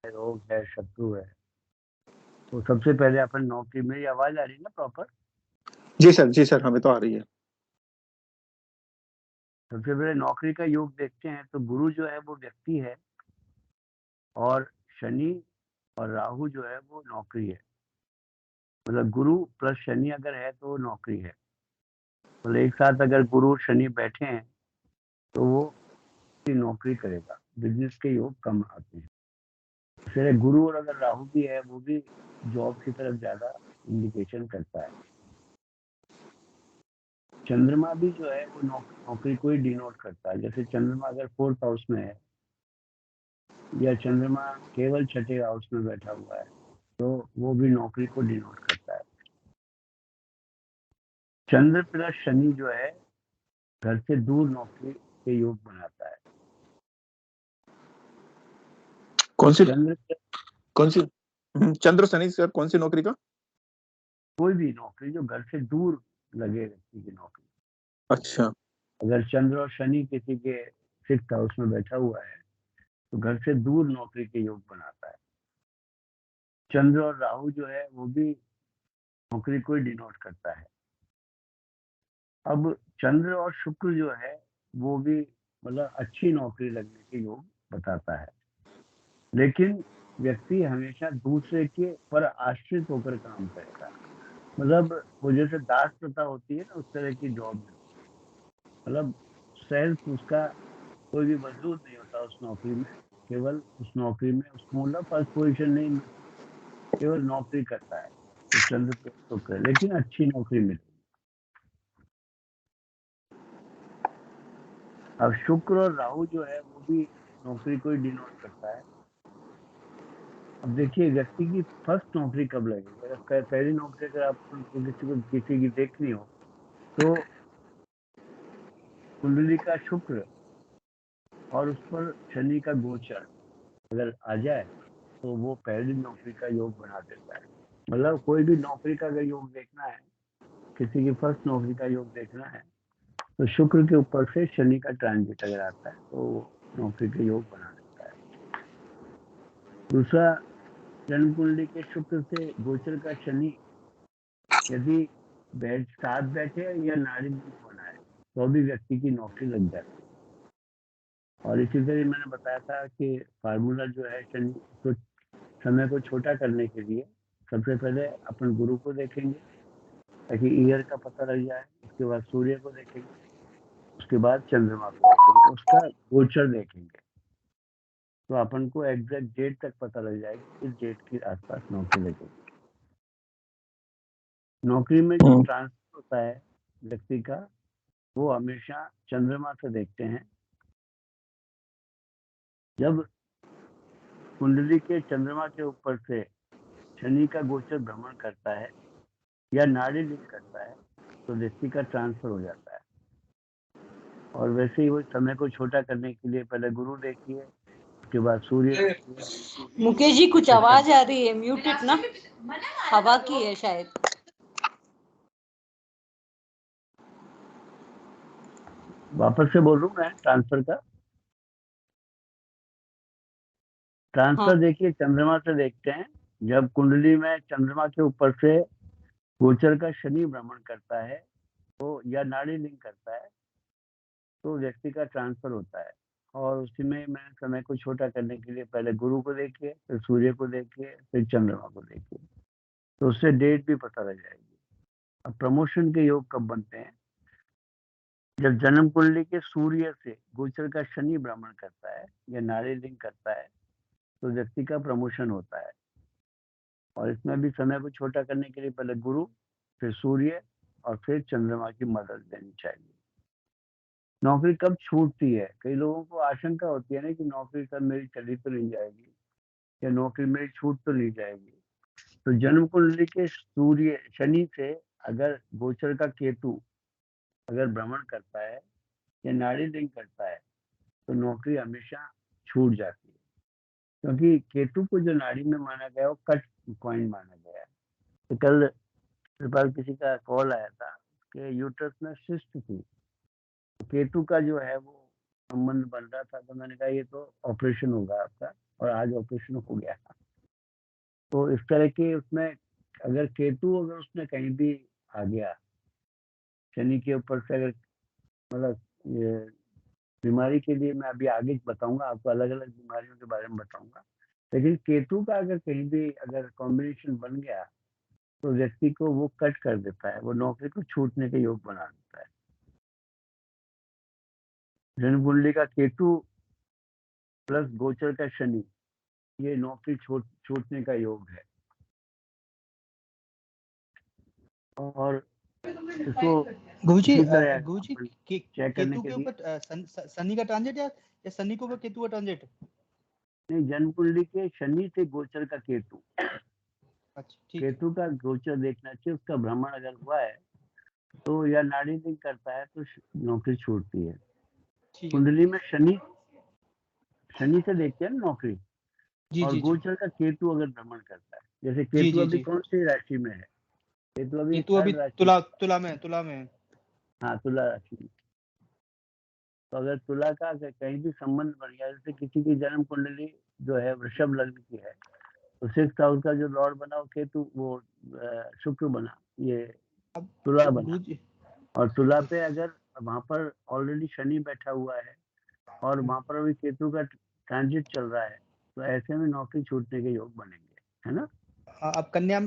रोग है, शत्रु है, तो सबसे पहले अपन नौकरी, मेरी आवाज आ रही है ना प्रॉपर? जी सर, हमें तो आ रही है। सबसे पहले नौकरी का योग देखते हैं, तो गुरु जो है वो व्यक्ति है, और शनि और राहु जो है वो नौकरी है। मतलब गुरु प्लस शनि अगर है तो वो नौकरी है। मतलब एक साथ अगर गुरु शनि बैठे हैं तो वो नौकरी करेगा, बिजनेस के योग कम आते हैं। फिर गुरु और अगर राहु भी है, वो भी जॉब की तरफ ज्यादा इंडिकेशन करता है। चंद्रमा भी जो है वो नौकरी को ही डिनोट करता है। जैसे चंद्रमा अगर 4th हाउस में है, या चंद्रमा केवल छठे हाउस में बैठा हुआ है, तो वो भी नौकरी को डिनोट करता है। चंद्र प्लस शनि जो है घर से दूर नौकरी के योग बनाता है। कौन सी चंद्र चंद्र शनि सर, कौन सी नौकरी का? कोई भी नौकरी जो घर से दूर लगे व्यक्ति की नौकरी। अच्छा। अगर चंद्र और शनि किसी के 6th हाउस में बैठा हुआ है तो घर से दूर नौकरी के योग बनाता है। चंद्र और राहु जो है वो भी नौकरी को ही डिनोट करता है। अब चंद्र और शुक्र जो है वो भी मतलब अच्छी नौकरी लगने के योग बताता है। लेकिन व्यक्ति हमेशा दूसरे के पर आश्रित होकर काम करेगा। मतलब वो जैसे दास प्रथा होती है ना, उस तरह की जॉब में। मतलब सेल्फ उसका कोई भी मजदूर नहीं होता उस नौकरी में। केवल उस नौकरी में उसको मतलब फर्स्ट पोजीशन नहीं मिलती, केवल नौकरी करता है। तो चंद्र पे शुक्र है, लेकिन अच्छी नौकरी मिलेगी। अब शुक्र और राहु जो है वो भी नौकरी को ही डिनोट करता है। अब देखिए व्यक्ति की फर्स्ट नौकरी कब लगेगी। अगर पहली नौकरी अगर आपको किसी की देखनी हो, तो कुंडली का शुक्र और उस पर शनि का गोचर अगर आ जाए तो वो पहली नौकरी का योग बना देता है। मतलब कोई भी नौकरी का अगर योग देखना है, किसी की फर्स्ट नौकरी का योग देखना है, तो शुक्र के ऊपर से शनि का ट्रांजिट अगर आता है तो वो नौकरी के योग बना देता है। दूसरा, जन्म कुंडली के शुक्र से गोचर का शनि यदि साथ बैठे या नाड़ी लिंक बनाए तो भी व्यक्ति की नौकरी लग जाती है। और इसी तरह मैंने बताया था कि फार्मूला जो है शनि को समय को छोटा करने के लिए, सबसे पहले अपन गुरु को देखेंगे ताकि ईयर का पता लग जाए। उसके बाद सूर्य को देखेंगे, उसके बाद चंद्रमा को देखेंगे, उसका गोचर देखेंगे, तो अपन को एग्जैक्ट डेट तक पता लग जाएगी इस डेट के आसपास नौकरी लगेगी। नौकरी में जो ट्रांसफर होता है व्यक्ति का, वो हमेशा चंद्रमा से देखते हैं। जब कुंडली के चंद्रमा के ऊपर से शनि का गोचर भ्रमण करता है या नाड़ी लिंक करता है तो व्यक्ति का ट्रांसफर हो जाता है। और वैसे ही वो समय को छोटा करने के लिए पहले गुरु देखिए, उसके बाद सूर्य देखिए। मुकेश जी कुछ आवाज आ रही है, म्यूटेड ना, हवा की है शायद। वापस से बोल रहा हूँ मैं ट्रांसफर का। ट्रांसफर हाँ। देखिए चंद्रमा से देखते हैं। जब कुंडली में चंद्रमा के ऊपर से गोचर का शनि भ्रमण करता है तो या नाड़ी लिंक करता है तो व्यक्ति का ट्रांसफर होता है। और उसी में मैं समय को छोटा करने के लिए पहले गुरु को देखिए, फिर सूर्य को देखिए, फिर चंद्रमा को देखिए, तो उससे डेट भी पता लग जाएगी। अब प्रमोशन के योग कब बनते हैं? जब जन्म कुंडली के सूर्य से गोचर का शनि भ्रमण करता है या नाड़ी लिंक करता है तो व्यक्ति का प्रमोशन होता है। और इसमें भी समय को छोटा करने के लिए पहले गुरु, फिर सूर्य और फिर चंद्रमा की मदद लेनी चाहिए। नौकरी कब छूटती है? कई लोगों को आशंका होती है ना कि नौकरी कब मेरी चली तो नहीं जाएगी, या नौकरी मेरी छूट तो नहीं जाएगी। तो जन्म कुंडली के सूर्य शनि से अगर गोचर का केतु अगर भ्रमण करता है या नाड़ी लिंक करता है तो नौकरी हमेशा छूट जाती है। क्योंकि केतु को जो नाड़ी में माना गया वो कट पॉइंट माना गया है। तो कल मेरे पास किसी का कॉल आया था कि यूट्रस में सिस्ट थी। केतु का जो है वो संबंध बन रहा था, तो मैंने कहा ये तो ऑपरेशन होगा आपका, और आज ऑपरेशन हो गया। तो इस तरह के उसमें अगर केतु अगर उसमें कहीं भी आ गया शनि के ऊपर से, अगर मतलब ये बीमारी के लिए मैं अभी आगे बताऊंगा आपको, अलग अलग बीमारियों के बारे में बताऊंगा, लेकिन केतु का अगर कहीं भी अगर कॉम्बिनेशन बन गया तो व्यक्ति को वो कट कर देता है, वो नौकरी को छूटने के योग बना देता है। जन्म कुंडली का केतु प्लस गोचर का शनि, ये नौकरी छूटने का योग है। और इसको गुरुजी इसी तरह गुरुजी चेक करने केतु के के लिए, ऊपर शनि का ट्रांजिट या शनि के ऊपर केतु का ट्रांजिट? नहीं, जन्म कुंडली के शनि से गोचर का केतु, अच्छा ठीक है। केतु का गोचर देखना चाहिए, उसका भ्रमण अगर हुआ है तो या नाड़ी लिंक करता है तो नौकरी छूटती है। ठीक है कुंडली में शनि से देखते हैं ना नौकरी, जी और जी जी गोचर का केतु अगर भ्रमण करता है, जैसे जी केतु जी अभी जी कौन सी राशि में है? केतु अभी केतु अभी थर्ड राशि, तुला में है। हाँ तुला राशि में। तो अगर तुला का अगर कहीं भी संबंध बन गया, जैसे किसी की जन्म कुंडली जो है वृषभ लग्न की है, तो 6th हाउस का जो लॉर्ड बना वो केतु, वो शुक्र बना, ये तुला बना, गुरुजी और तुला पे अगर वहां पर ऑलरेडी शनि बैठा हुआ है और वहां पर अभी केतु का ट्रांजिट चल रहा है, तो ऐसे में नौकरी छूटने के योग बनेंगे, है ना। अब कन्या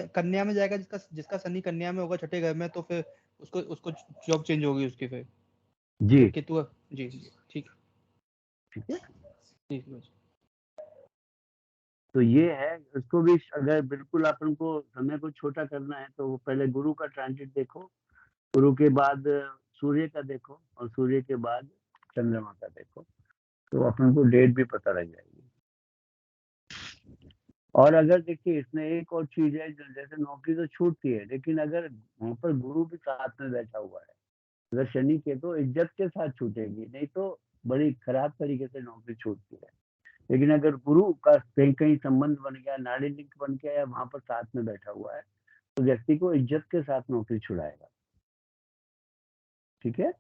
में जाएगा, जिसका शनि कन्या में होगा छठे घर में, तो फिर उसको जॉब चेंज होगी उसकी फिर। जी केतु जी जी ठीक ठीक है। ठीक है। तो ये है, इसको भी अगर बिल्कुल अपन को समय को छोटा करना है तो वो पहले गुरु का ट्रांजिट देखो, गुरु के बाद सूर्य का देखो, और सूर्य के बाद चंद्रमा का देखो, तो अपन को डेट भी पता लग जाएगी। और अगर देखिए इसमें एक और चीज है, जैसे नौकरी तो छूटती है, लेकिन अगर वहां पर गुरु भी साथ में बैठा हुआ है, अगर शनि के, तो इज्जत के साथ छूटेगी, नहीं तो बड़ी खराब तरीके से नौकरी छूटती है। लेकिन अगर गुरु का कहीं कहीं संबंध बन गया, नाड़ी लिंक बन गया, या वहां पर साथ में बैठा हुआ है, तो व्यक्ति को इज्जत के साथ नौकरी छुड़ाएगा। ठीक है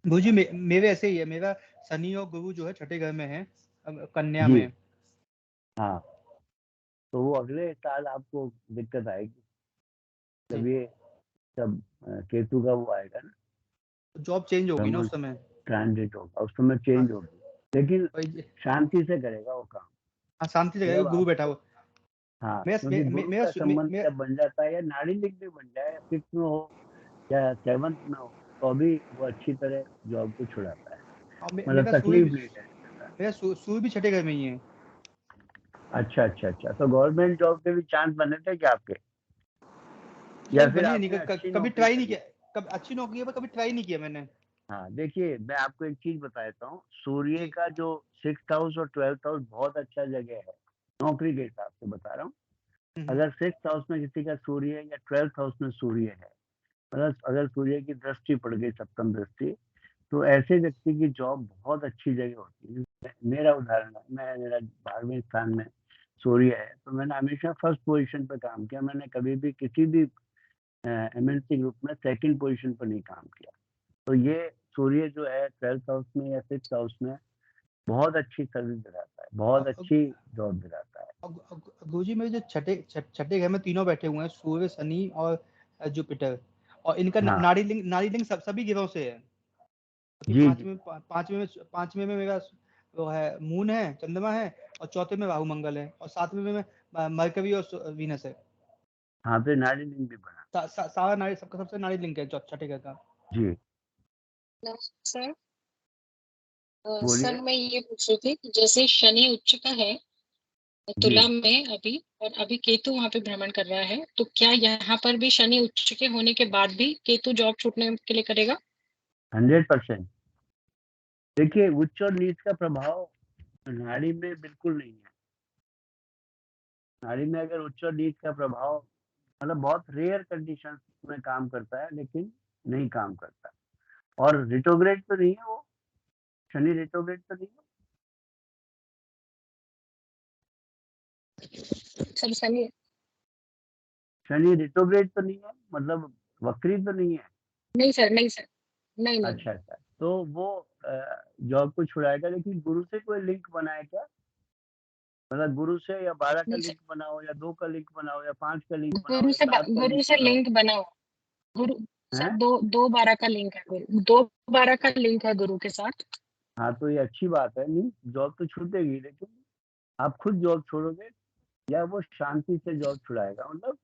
गुरुजी मेरे ऐसे ही है, मेरा शनि और गुरु जो है छठे घर में है, कन्या जी। में। हाँ, तो वो अगले साल आपको दिक्कत आएगी, जब ये जब केतु का वो आएगा ना, जॉब चेंज होगी ना उस समय। ट्रांजिट होगा, उस समय चेंज होगी, लेकिन शांति से करेगा वो काम। हाँ शांति से जब गुरु आप, बैठा हुआ। हाँ, क्योंकि गुरु मेरा का संबंध जब बन जाता है, या नाड़ी लिंक भी बन जाए, 6th में हो या 7th में हो, तो अभी वो अच्छी तरह जॉब को छुड़ाता है, मतलब तकलीफ नहीं देता। मेरा सूर्य भी छठे घर में ही है। अच्छा, तो गवर्नमेंट जॉब के भी चांस बने थे क्या आपके, या नहीं फिर बने नहीं, आपने अच्छी कभी नौकरी ट्राई नहीं करी? किया। कभी अच्छी नौकरी है पर कभी ट्राई नहीं किया मैंने। हाँ, देखिए मैं आपको एक चीज बताता हूँ, सूर्य जी का जो 6th हाउस और 12th हाउस बहुत अच्छा जगह है नौकरी के हिसाब से बता रहा हूँ। अगर 6th हाउस में किसी का सूर्य है या 12th हाउस में सूर्य है, मतलब अगर सूर्य की दृष्टि पड़ गई, सप्तम दृष्टि, तो ऐसे व्यक्ति की जॉब बहुत अच्छी जगह होती है। मेरा उदाहरण है, मेरा 12वें स्थान में सूर्य है, तो मैंने हमेशा फर्स्ट पोजीशन पर काम किया, मैंने कभी भी किसी भी एमएनसी ग्रुप में सेकंड पोजीशन पर नहीं काम किया। तो ये सूर्य जो है 12th हाउस में या 6th हाउस में बहुत अच्छी सर्विस दिलाता है, बहुत अच्छी जॉब दिलाता है। गुरुजी मेरे जो छठे घर में तीनों बैठे हुए हैं, सूर्य शनि और जुपिटर, और इनका हाँ नाड़ी लिंक सभी ग्रहों से है। जी जी। पांचवें में मेरा वो है मून है, चंद्रमा है, और चौथे में राहु मंगल है, और सातवें में मरकरी और वीनस है। हाँ, पे नाड़ी लिंक भी बना। सारा नाड़ी सबसे नाड़ी लिंक है छठे घर का। जी सर बोलिए। सर मैं ये पूछ रही थी कि जैसे शनि उच्च का है तुला में अभी, और अभी केतु वहां पे भ्रमण कर रहा है, तो क्या यहाँ पर भी शनि उच्च के होने के बाद भी केतु जॉब छूटने के लिए करेगा? 100%। देखिए उच्च और नीच का प्रभाव नाड़ी में बिल्कुल नहीं है। नाड़ी में अगर उच्च और नीच का प्रभाव, मतलब बहुत रेयर कंडीशन में काम करता है, लेकिन नहीं काम करता। और रिट्रोग्रेड तो नहीं है वो, शनि रिट्रोग्रेड तो नहीं है। सर शनि शनि रिट्रोग्रेड तो नहीं है, मतलब वक्री तो नहीं है। नहीं सर, नहीं सर, नहीं नहीं। अच्छा, तो वो जॉब को छुड़ाएगा। लेकिन गुरु से कोई लिंक बनाए क्या? मतलब गुरु से या 12 का नहीं लिंक बनाओ या 2 का लिंक बनाओ या 5 का लिंक बनाओ गुरु या से 7 का लिंक बनाओ, लिंक बनाओ। गुरु हैं? सर 2-12 का लिंक है, गुरु 2-12 का लिंक है गुरु के साथ। हाँ, तो ये अच्छी बात है। नहीं, जॉब तो छूटेगी, लेकिन आप खुद जॉब छोड़ोगे या वो शांति से जॉब छुड़ाएगा? मतलब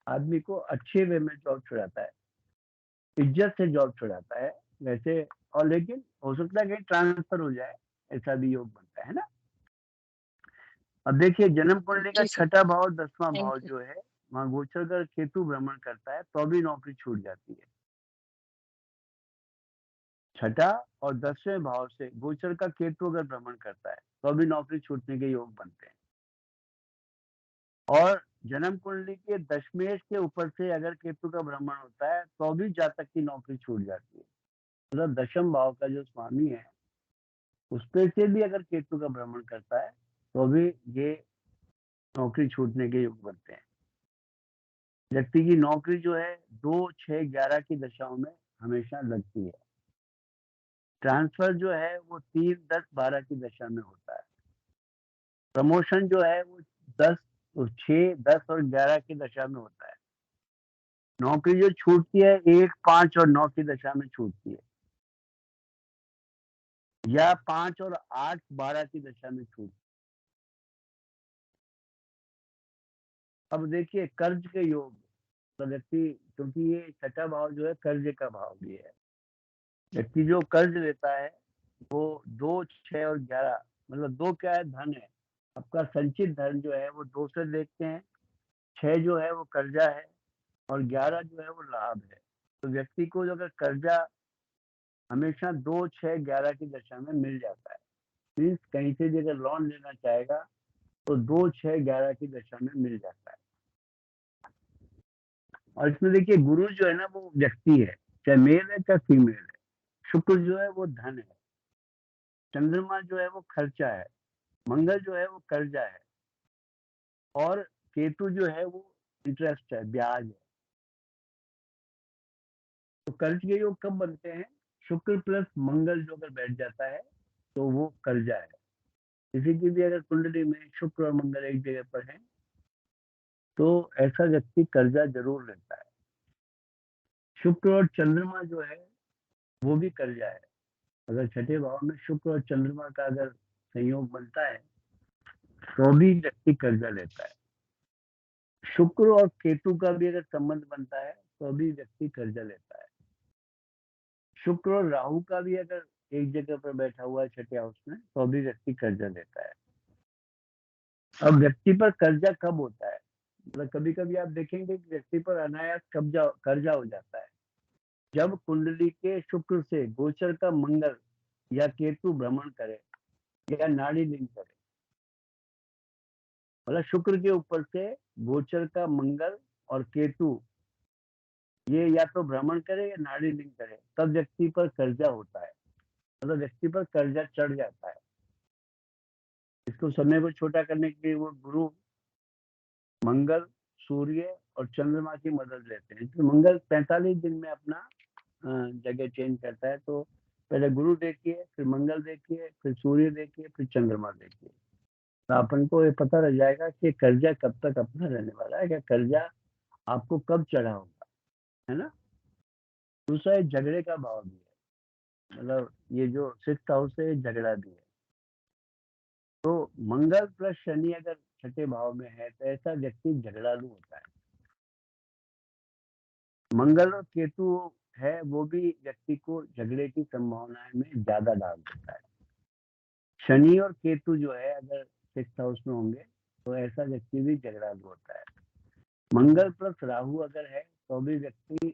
आदमी को अच्छे वे में जॉब छुड़ाता है, इज्जत से जॉब छुड़ाता है वैसे। और लेकिन हो सकता है कहीं ट्रांसफर हो जाए, ऐसा भी योग बनता है ना। अब देखिए, जन्म कुंडली का जी सर, छठा भाव 10वां थैंक भाव यू। जो है, वहाँ गोचर का केतु भ्रमण करता है तो भी नौकरी छूट जाती है। छठा और 10वें भाव से गोचर का केतु अगर भ्रमण करता है तो भी नौकरी छूटने के योग बनते हैं। और जन्म कुंडली के दशमेश के ऊपर से अगर केतु का भ्रमण होता है तो भी जातक की नौकरी छूट जाती है। मतलब दशम भाव का जो स्वामी है उस पे से भी अगर केतु का भ्रमण करता है तो भी ये नौकरी छूटने के योग बनते हैं। व्यक्ति की नौकरी जो है 2, 6, 11 की दशाओं में हमेशा लगती है। ट्रांसफर जो है वो 3, 10, 12 की दशा में होता है। प्रमोशन जो है वो 10, 6, 10 और 11 की दशा में होता है। नौकरी जो छूटती है 1, 5 और 9 की दशा में छूटती है, या 5 और 8, 12 की दशा में छूटती है। अब देखिए कर्ज के योग, तो व्यक्ति, क्योंकि ये छठा भाव जो है कर्ज का भाव भी है, व्यक्ति जो कर्ज लेता है वो 2, 6 और 11, मतलब 2 क्या है, धन है। आपका संचित धन जो है वो 2 से देखते हैं, 6 जो है वो कर्जा है और 11 जो है वो लाभ है। तो व्यक्ति को अगर कर्जा हमेशा 2, 6, 11 की दशा में मिल जाता है, मीन्स कहीं से भी अगर लोन लेना चाहेगा तो 2, 6, 11 की दशा में मिल जाता है। और इसमें देखिए गुरु जो है ना वो व्यक्ति है, चाहे मेल है चाहे फीमेल है। शुक्र जो है वो धन है, चंद्रमा जो है वो खर्चा है, मंगल जो है वो कर्जा है, और केतु जो है वो इंटरेस्ट है, ब्याज है। तो कर्ज के योग कब बनते हैं? शुक्र प्लस मंगल जो अगर बैठ जाता है तो वो कर्जा है। किसी की भी अगर कुंडली में शुक्र और मंगल एक जगह पर है तो ऐसा व्यक्ति कर्जा जरूर लेता है। शुक्र और चंद्रमा जो है वो भी कर्जा है। अगर छठे भाव में शुक्र और चंद्रमा का अगर संयोग बनता है तो भी व्यक्ति कर्जा लेता है। शुक्र और केतु का भी अगर संबंध बनता है तो भी व्यक्ति कर्जा लेता है। शुक्र और राहु का भी अगर एक जगह पर बैठा हुआ है छठे हाउस में तो भी व्यक्ति कर्जा लेता है। अब व्यक्ति पर कर्जा कब होता है? मतलब कभी कभी आप देखेंगे कि व्यक्ति पर अनायास कर्जा हो जाता है जब कुंडली के शुक्र से गोचर का मंगल या केतु भ्रमण करे या नाड़ी लिंक करे। मतलब शुक्र के ऊपर से गोचर का मंगल और केतु ये या तो भ्रमण करे या नाड़ी लिंक करे, तब व्यक्ति पर कर्जा होता है। मतलब व्यक्ति पर कर्जा चढ़ जाता है। इसको समय को छोटा करने के लिए वो गुरु, मंगल, सूर्य और चंद्रमा की मदद लेते हैं। तो मंगल 45 दिन में अपना जगह चेंज करता है। तो पहले गुरु देखिए, फिर मंगल देखिए, फिर सूर्य देखिए, फिर चंद्रमा देखिए, तो अपन को ये पता लग जाएगा कि कर्जा कब तक अपना रहने वाला है, क्या कर्जा आपको कब चढ़ा होगा, है ना। दूसरा झगड़े का भाव भी है, मतलब ये जो 6th हाउस है झगड़ा भी है। तो मंगल प्लस शनि अगर छठे भाव में है तो ऐसा व्यक्ति झगड़ालू होता है। मंगल और केतु है वो भी व्यक्ति को झगड़े की संभावनाएं में ज्यादा डाल देता है। शनि और केतु जो है अगर 6th हाउस में होंगे तो ऐसा व्यक्ति भी झगड़ालू होता है। मंगल प्लस राहु अगर है तो भी व्यक्ति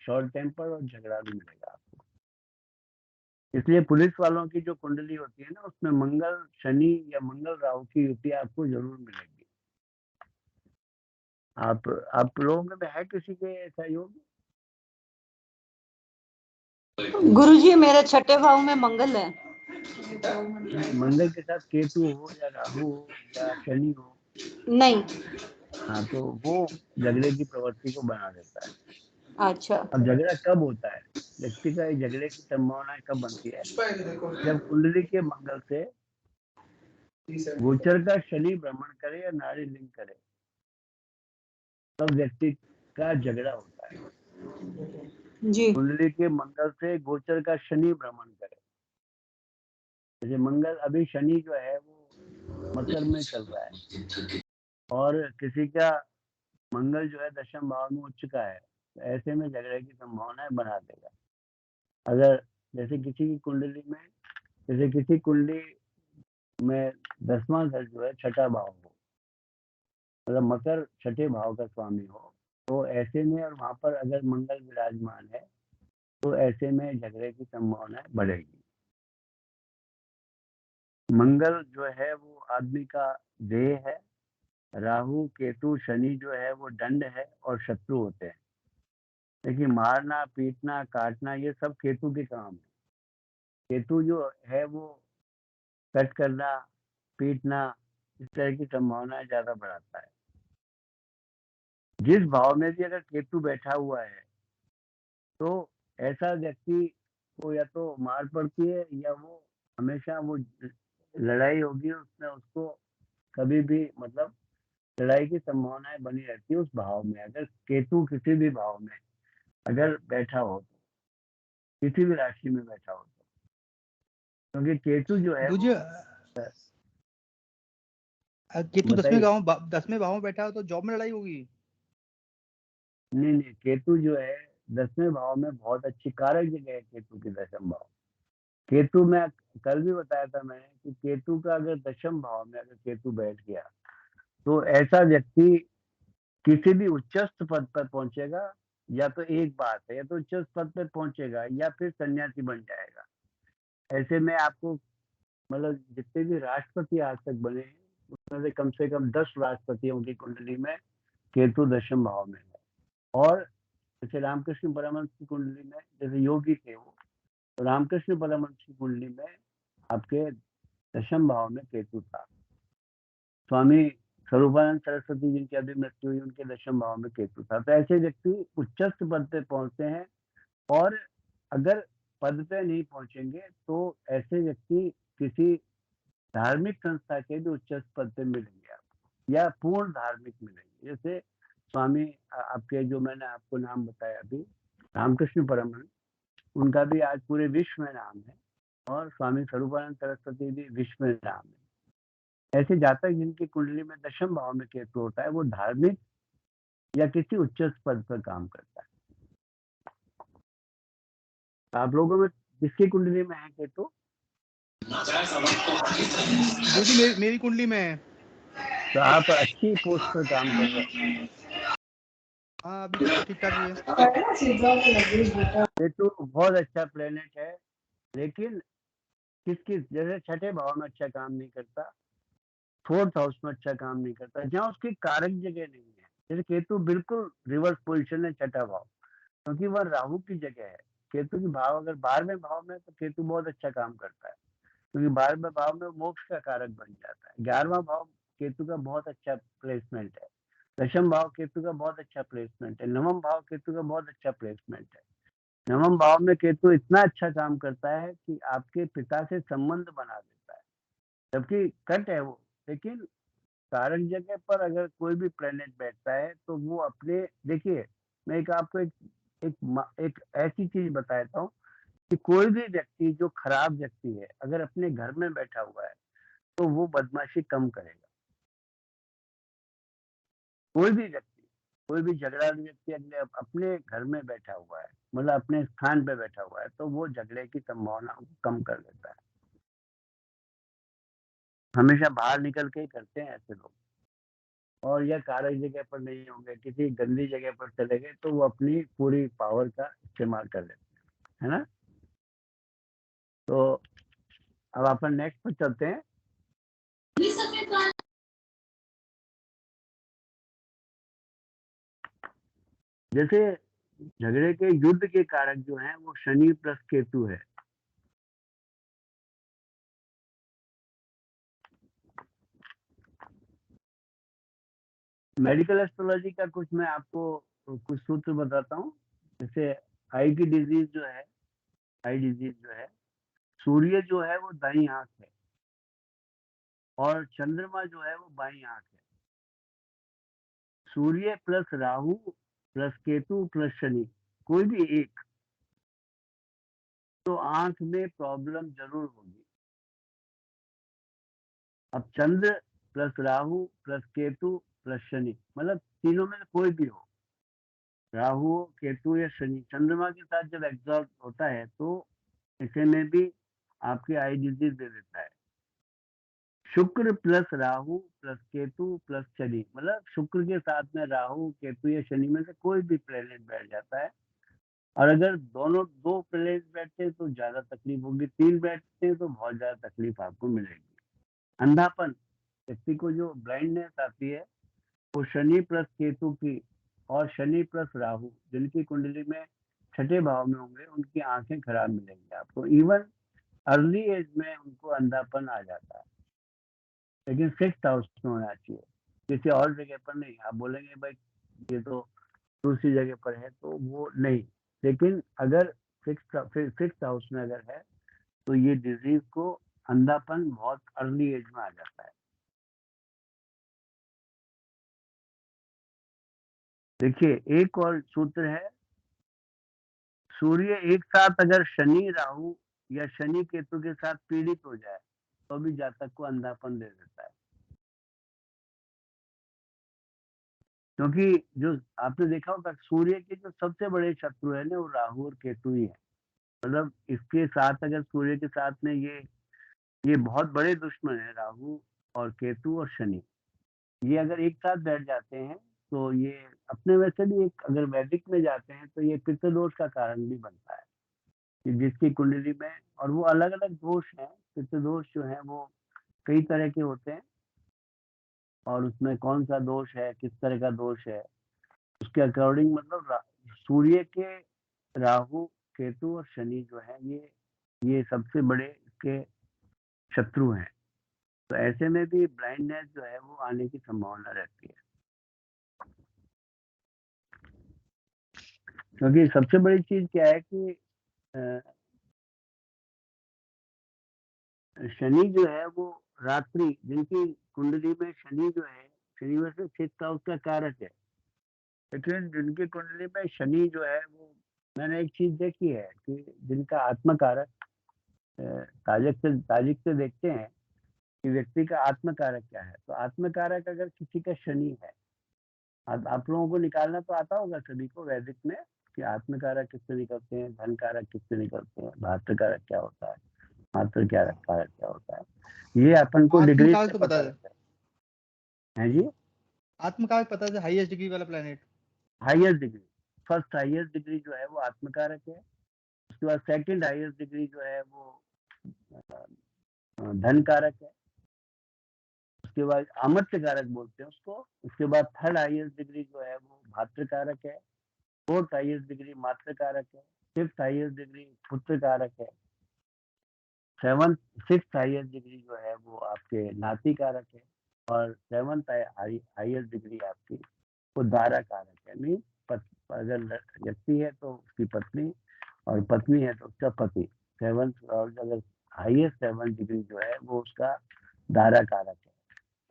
शॉर्ट टेम्पर और झगड़ालू मिलेगा आपको। इसलिए पुलिस वालों की जो कुंडली होती है ना उसमें मंगल शनि या मंगल राहु की युति आपको जरूर मिलेगी। आप लोगों में है किसी के ऐसा योग? गुरुजी मेरे छठे भाव में मंगल है। मंगल के साथ केतु हो या राहु हो या शनि हो, नहीं। हाँ, तो वो झगड़े की प्रवृत्ति को बना देता है। अच्छा। अब झगड़ा कब होता है? व्यक्ति का झगड़े की संभावना कब बनती है? जब कुंडली के मंगल से गोचर का शनि भ्रमण करे या नाड़ी लिंक करे, तब व्यक्ति का झगड़ा होता है। जी कुंडली के मंगल से गोचर का शनि भ्रमण करे, जैसे मंगल अभी शनि जो है वो मकर में चल रहा है और किसी का मंगल जो है दशम भाव में उच्च का है, तो ऐसे में झगड़े की संभावनाएं बना देगा। अगर जैसे किसी की कुंडली में, जैसे किसी कुंडली में 10वां घर जो है छठा भाव हो, मतलब मकर छठे भाव का स्वामी हो, तो ऐसे में और वहां पर अगर मंगल विराजमान है तो ऐसे में झगड़े की संभावनाएं बढ़ेगी। मंगल जो है वो आदमी का देह है, राहु केतु शनि जो है वो दंड है और शत्रु होते हैं। देखिए मारना पीटना काटना ये सब केतु के काम है। केतु जो है वो कट करना पीटना इस तरह की संभावनाएं ज्यादा बढ़ाता है। जिस भाव में भी अगर केतु बैठा हुआ है तो ऐसा व्यक्ति को या तो मार पड़ती है या वो हमेशा वो लड़ाई होगी उसमें, उसको कभी भी मतलब लड़ाई की संभावनाएं बनी रहती है उस भाव में। अगर केतु किसी भी भाव में अगर बैठा हो तो, किसी भी राशि में बैठा हो तो, क्योंकि केतु जो है दूजी केतु बताइए। 10वें भाव में बैठा हो तो जॉब में लड़ाई होगी। नहीं, केतु जो है 10वें भाव में बहुत अच्छी कारक जगह है। केतु की दशम भाव, केतु में कल भी बताया था मैंने कि केतु का अगर दशम भाव में अगर केतु बैठ गया तो ऐसा व्यक्ति किसी भी उच्चस्थ पद पर पहुंचेगा, या तो एक बात है, या तो उच्चस्थ पद पर पहुंचेगा या फिर सन्यासी बन जाएगा। ऐसे में आपको मतलब जितने भी राष्ट्रपति आज तक बने हैं उसमें से कम 10 राष्ट्रपतियों की कुंडली में केतु दशम भाव में है। और जैसे रामकृष्ण परमहंस की कुंडली में जैसे योगी थे वो, तो रामकृष्ण परमहंस की कुंडली में आपके दशम भाव में केतु था। स्वामी स्वरूपानंद सरस्वती जिनकी अभी मृत्यु हुई उनके दशम भाव में केतु था। तो ऐसे व्यक्ति उच्चस्थ पद पे पहुंचते हैं, और अगर पद पे नहीं पहुंचेंगे तो ऐसे व्यक्ति किसी धार्मिक संस्था के भी उच्चस्थ पद पे मिलेंगे आपको, या पूर्ण धार्मिक मिलेंगे। जैसे स्वामी आपके जो मैंने आपको नाम बताया अभी रामकृष्ण परमहंस, उनका भी आज पूरे विश्व में नाम है, और स्वामी स्वरूपानंद सरस्वती भी विश्व में नाम है। ऐसे जातक जिनकी कुंडली में दशम भाव में केतु होता है वो धार्मिक या किसी उच्चस्थ पद पर काम करता है। आप लोगों में किसकी कुंडली में है केतु? जी मेरी कुंडली में है। तो आप अच्छी पोस्ट पर काम कर रहे हैं। हाँ अभी तो ठीक ठाक ही है। केतु बहुत अच्छा प्लेनेट है, लेकिन किस जैसे छठे भाव में अच्छा काम नहीं करता, 4th हाउस में अच्छा काम नहीं करता, जहाँ उसकी कारक जगह नहीं है। जैसे केतु बिल्कुल रिवर्स पोजीशन है छठा भाव, क्योंकि वह राहु की जगह है। केतु की भाव अगर 12वें भाव में तो केतु बहुत अच्छा काम करता है, क्योंकि 12वें भाव में मोक्ष का कारक बन जाता है। 11वां भाव केतु का बहुत अच्छा प्लेसमेंट है, दशम भाव केतु का बहुत अच्छा प्लेसमेंट है, 9वां भाव केतु का बहुत अच्छा प्लेसमेंट है। 9वां भाव में केतु इतना अच्छा काम करता है कि आपके पिता से संबंध बना देता है, जबकि कट है वो, लेकिन कारक जगह पर अगर कोई भी प्लेनेट बैठता है तो वो अपने, देखिए मैं आपको एक ऐसी चीज बताता हूँ कि कोई भी व्यक्ति जो खराब व्यक्ति है अगर अपने घर में बैठा हुआ है तो वो बदमाशी कम करेगा। कोई भी व्यक्ति, कोई भी झगड़ालू व्यक्ति अगर अपने घर में बैठा हुआ है, मतलब अपने स्थान पे बैठा हुआ है, तो वो झगड़े की संभावना को कम कर देता है। हमेशा बाहर निकल के ही करते हैं ऐसे लोग, और यह कारक जगह पर नहीं होंगे, किसी गंदी जगह पर चले गए तो वो अपनी पूरी पावर का इस्तेमाल कर लेते हैं, है ना। तो अब अपन नेक्स्ट पर चलते हैं। जैसे झगड़े के युद्ध के कारक जो हैं वो शनि प्लस केतु है। मेडिकल एस्ट्रोलॉजी का कुछ मैं आपको कुछ सूत्र बताता हूँ। जैसे आई की डिजीज जो है, आई डिजीज जो है, सूर्य जो है वो दाईं आंख है और चंद्रमा जो है वो बाईं आंख है। Surya plus Rahu plus Ketu plus Shani, कोई भी एक, तो आंख में प्रॉब्लम जरूर होगी। अब Chandra plus Rahu plus Ketu plus Shani, मतलब तीनों में से कोई भी हो, राहु हो, केतु या शनि, चंद्रमा के साथ जब एग्जॉर्ब होता है तो ऐसे में भी आपकी आई डिजीज दे देता है। शुक्र plus Rahu plus Ketu plus Shani, मतलब शुक्र के साथ में राहु केतु या शनि में से कोई भी प्लेनेट बैठ जाता है, और अगर दोनों दो प्लेनेट बैठते हैं तो ज्यादा तकलीफ होगी, तीन बैठते हैं तो बहुत ज्यादा तकलीफ आपको मिलेगी। अंधापन, व्यक्ति को जो ब्लाइंडनेस आती है वो शनि प्लस केतु की और शनि प्लस राहु जिनकी कुंडली में छठे भाव में होंगे उनकी आंखें खराब मिलेंगी आपको। इवन अर्ली एज में उनको अंधापन आ जाता है, लेकिन 6th हाउस में होना चाहिए, किसी और जगह पर नहीं। आप बोलेंगे भाई ये तो दूसरी जगह पर है, तो वो नहीं, लेकिन अगर 6th हाउस में अगर है तो ये डिजीज को अंधापन बहुत अर्ली एज में आ जाता है। देखिए एक और सूत्र है, सूर्य एक साथ अगर शनि राहु या शनि केतु के साथ पीड़ित हो जाए तो भी जातक को अंधापन दे देता है। क्योंकि जो आपने देखा होगा सूर्य के जो सबसे बड़े शत्रु है ना वो राहु और केतु ही है। मतलब इसके साथ अगर सूर्य के साथ में ये बहुत बड़े दुश्मन है, राहु और केतु और शनि, ये अगर एक साथ बैठ जाते हैं तो ये अपने वैसे भी एक, अगर वैदिक में जाते हैं तो ये पितृदोष का कारण भी बनता है कि जिसकी कुंडली में, और वो अलग अलग दोष हैं, पितृदोष जो है वो कई तरह के होते हैं, और उसमें कौन सा दोष है, किस तरह का दोष है, उसके अकॉर्डिंग, मतलब सूर्य के राहु केतु और शनि जो है ये सबसे बड़े इसके शत्रु हैं। तो ऐसे में भी ब्लाइंडनेस जो है वो आने की संभावना रहती है, क्योंकि सबसे बड़ी चीज क्या है कि शनि जो है वो रात्रि, जिनकी कुंडली में शनि जो है, शनि वैसे 6th हाउस का कारक है, लेकिन जिनकी कुंडली में शनि जो है वो, मैंने एक चीज देखी है कि जिनका आत्मकारक, ताजिक से देखते हैं कि व्यक्ति का आत्मकारक क्या है। तो आत्मकारक अगर किसी का शनि है, आप लोगों को निकालना तो आता होगा सभी को वैदिक में कि आत्मकारक किससे निकलते हैं, धन कारक किससे निकलते हैं, भात्र कारक क्या होता है, मात्र कारक क्या होता है, ये अपन को डिग्री से तो पता बता लगता है जी। आत्मकारक पता है, हाईएस्ट डिग्री वाला planet, highest degree, first highest degree जो है वो आत्मकारक है, उसके बाद सेकंड हाईएस्ट डिग्री जो है वो धन कारक है, उसके बाद अमर्त्य कारक बोलते हैं उसको, उसके बाद थर्ड हाईएस्ट डिग्री जो है वो भात्र कारक है, फोर्थ हाईएस्ट डिग्री मात्र कारक है, फिफ्थ हाईएस्ट डिग्री पुत्र कारक है, सिक्स्थ हाईएस्ट डिग्री जो है वो आपके नाती कारक है, और सेवंथ हाईएस्ट डिग्री आपकी वो दारा कारक है। यानी अगर व्यक्ति है तो उसकी पत्नी, और पत्नी है तो उसका पति, सेवंथ, और अगर हाईएस्ट 7th डिग्री जो है वो उसका दारा कारक है।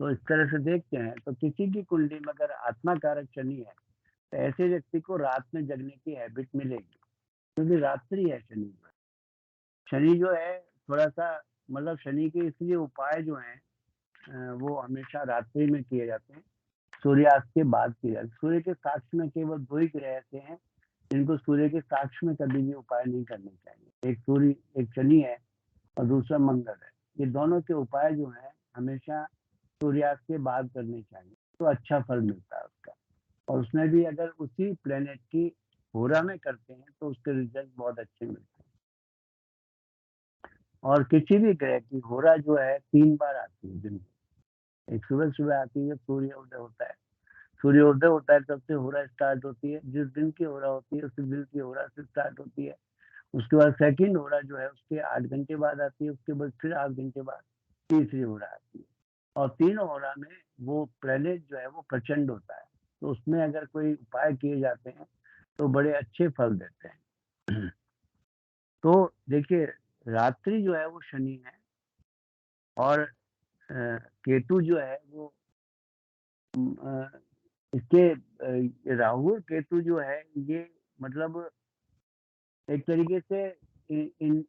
तो इस तरह से देखते हैं तो किसी की कुंडली में अगर आत्मा कारक शनि है तो ऐसे व्यक्ति को रात में जगने की हैबिट मिलेगी, क्योंकि रात्रि है शनि जो है। शनि जो है थोड़ा सा, मतलब शनि के इसलिए उपाय जो हैं वो हमेशा रात्रि में किए जाते हैं, सूर्यास्त के बाद किए जाते हैं। सूर्य के साक्ष में केवल 2 ही ग्रह ऐसे हैं जिनको सूर्य के साक्ष में कभी भी उपाय नहीं करने चाहिए, एक सूर्य, एक शनि है और दूसरा मंगल है। ये दोनों के उपाय जो है हमेशा सूर्यास्त के बाद करने चाहिए, तो अच्छा फल मिलता है उसका, और उसमें भी अगर उसी प्लेनेट की होरा में करते हैं तो उसके रिजल्ट बहुत अच्छे मिलते हैं। और किसी भी ग्रह की होरा जो है 3 बार आती है दिन में, एक सुबह आती है, सूर्योदय होता है, सूर्योदय होता है तब से होरा स्टार्ट होती है, जिस दिन की होरा होती है उसी दिन की होरा से स्टार्ट होती है। उसके बाद सेकंड होरा जो है उसके 8 घंटे बाद आती है, उसके बाद फिर 8 घंटे बाद तीसरी होरा आती है, और 3 होरा में वो प्लेनेट जो है वो प्रचंड होता है, तो उसमें अगर कोई उपाय किए जाते हैं तो बड़े अच्छे फल देते हैं। तो देखिए, रात्रि जो है वो शनि है और केतु जो है वो इसके राहु और केतु जो है ये मतलब एक तरीके से इन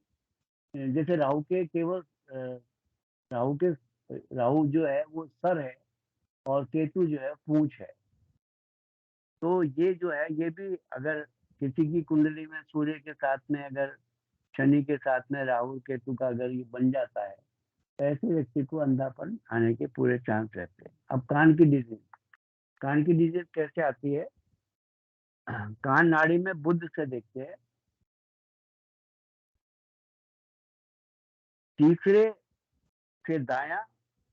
जैसे राहु के केवल राहु के राहु जो है वो सर है और केतु जो है पूंछ है। तो ये जो है ये भी अगर किसी की कुंडली में सूर्य के साथ में अगर शनि के साथ में राहु केतु का अगर ये बन जाता है तो ऐसे व्यक्ति को अंधापन आने के पूरे चांस रहते हैं। अब कान की डिजीज कैसे आती है? कान नाड़ी में बुध से देखते हैं, तीसरे से दाया